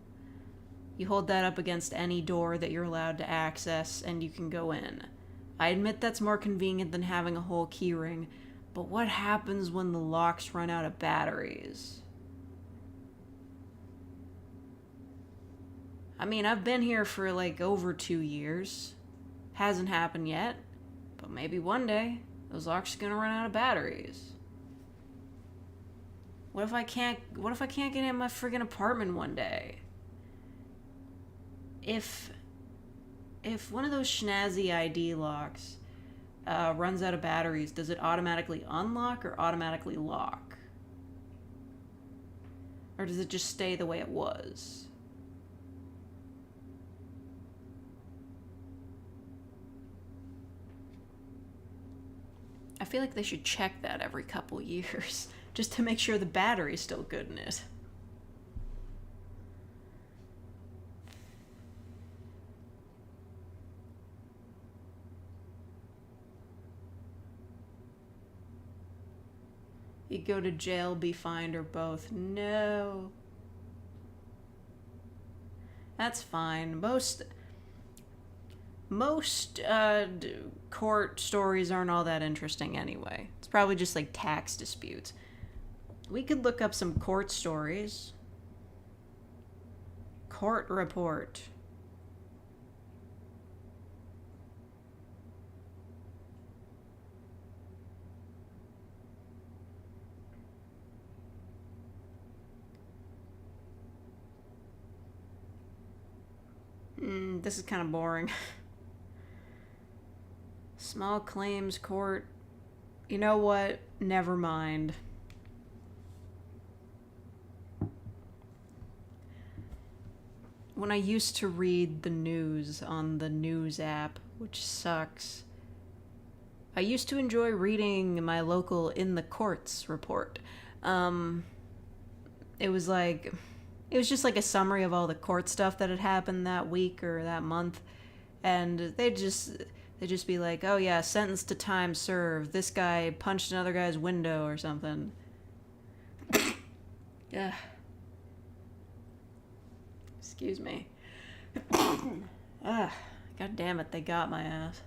You hold that up against any door that you're allowed to access and you can go in. I admit that's more convenient than having a whole key ring, but what happens when the locks run out of batteries? I mean, I've been here for like over 2 years. Hasn't happened yet, but maybe one day those locks are gonna run out of batteries. What if I can't get in my friggin' apartment one day? If one of those snazzy ID locks runs out of batteries, does it automatically unlock or automatically lock? Or does it just stay the way it was? I feel like they should check that every couple years. Just to make sure the battery's still good in it. You go to jail, be fined, or both. No. That's fine. Most court stories aren't all that interesting anyway. It's probably just like tax disputes. We could look up some court stories. Court report. This is kind of boring. Small claims court. You know what? Never mind. When I used to read the news on the news app, which sucks, I used to enjoy reading my local In the Courts report. It was just like a summary of all the court stuff that had happened that week or that month, and they'd just be like, oh yeah, sentenced to time served, this guy punched another guy's window or something. Yeah. Excuse me. Ah, God damn it, they got my ass.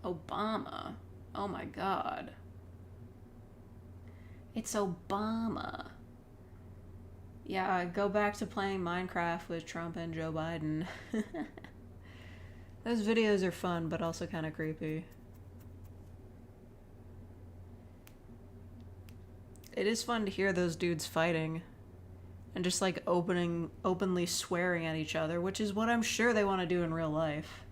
Obama. Oh my god. It's Obama. Yeah, go back to playing Minecraft with Trump and Joe Biden. Those videos are fun, but also kind of creepy. It is fun to hear those dudes fighting. And just like openly swearing at each other, which is what I'm sure they want to do in real life.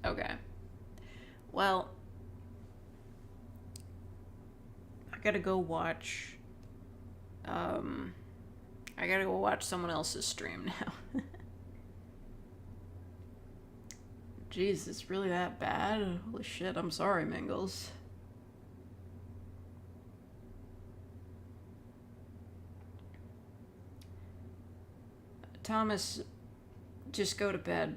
Okay. Well, I gotta go watch. I gotta go watch someone else's stream now. Jeez, it's really that bad? Holy shit, I'm sorry, Mingles. Thomas, just go to bed.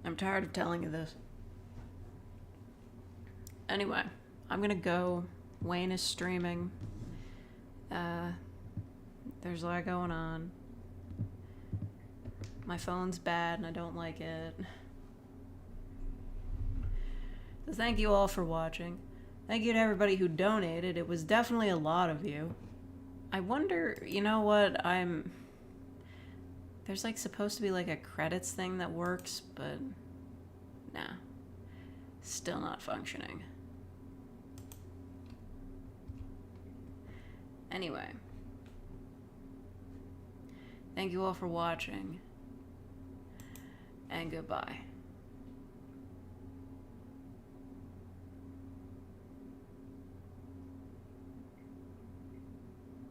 I'm tired of telling you this. Anyway, I'm gonna go. Wayne is streaming. There's a lot going on. My phone's bad and I don't like it. So thank you all for watching. Thank you to everybody who donated. It was definitely a lot of you. I wonder, you know what, there's like supposed to be like a credits thing that works, but nah. Still not functioning. Anyway. Thank you all for watching. And goodbye.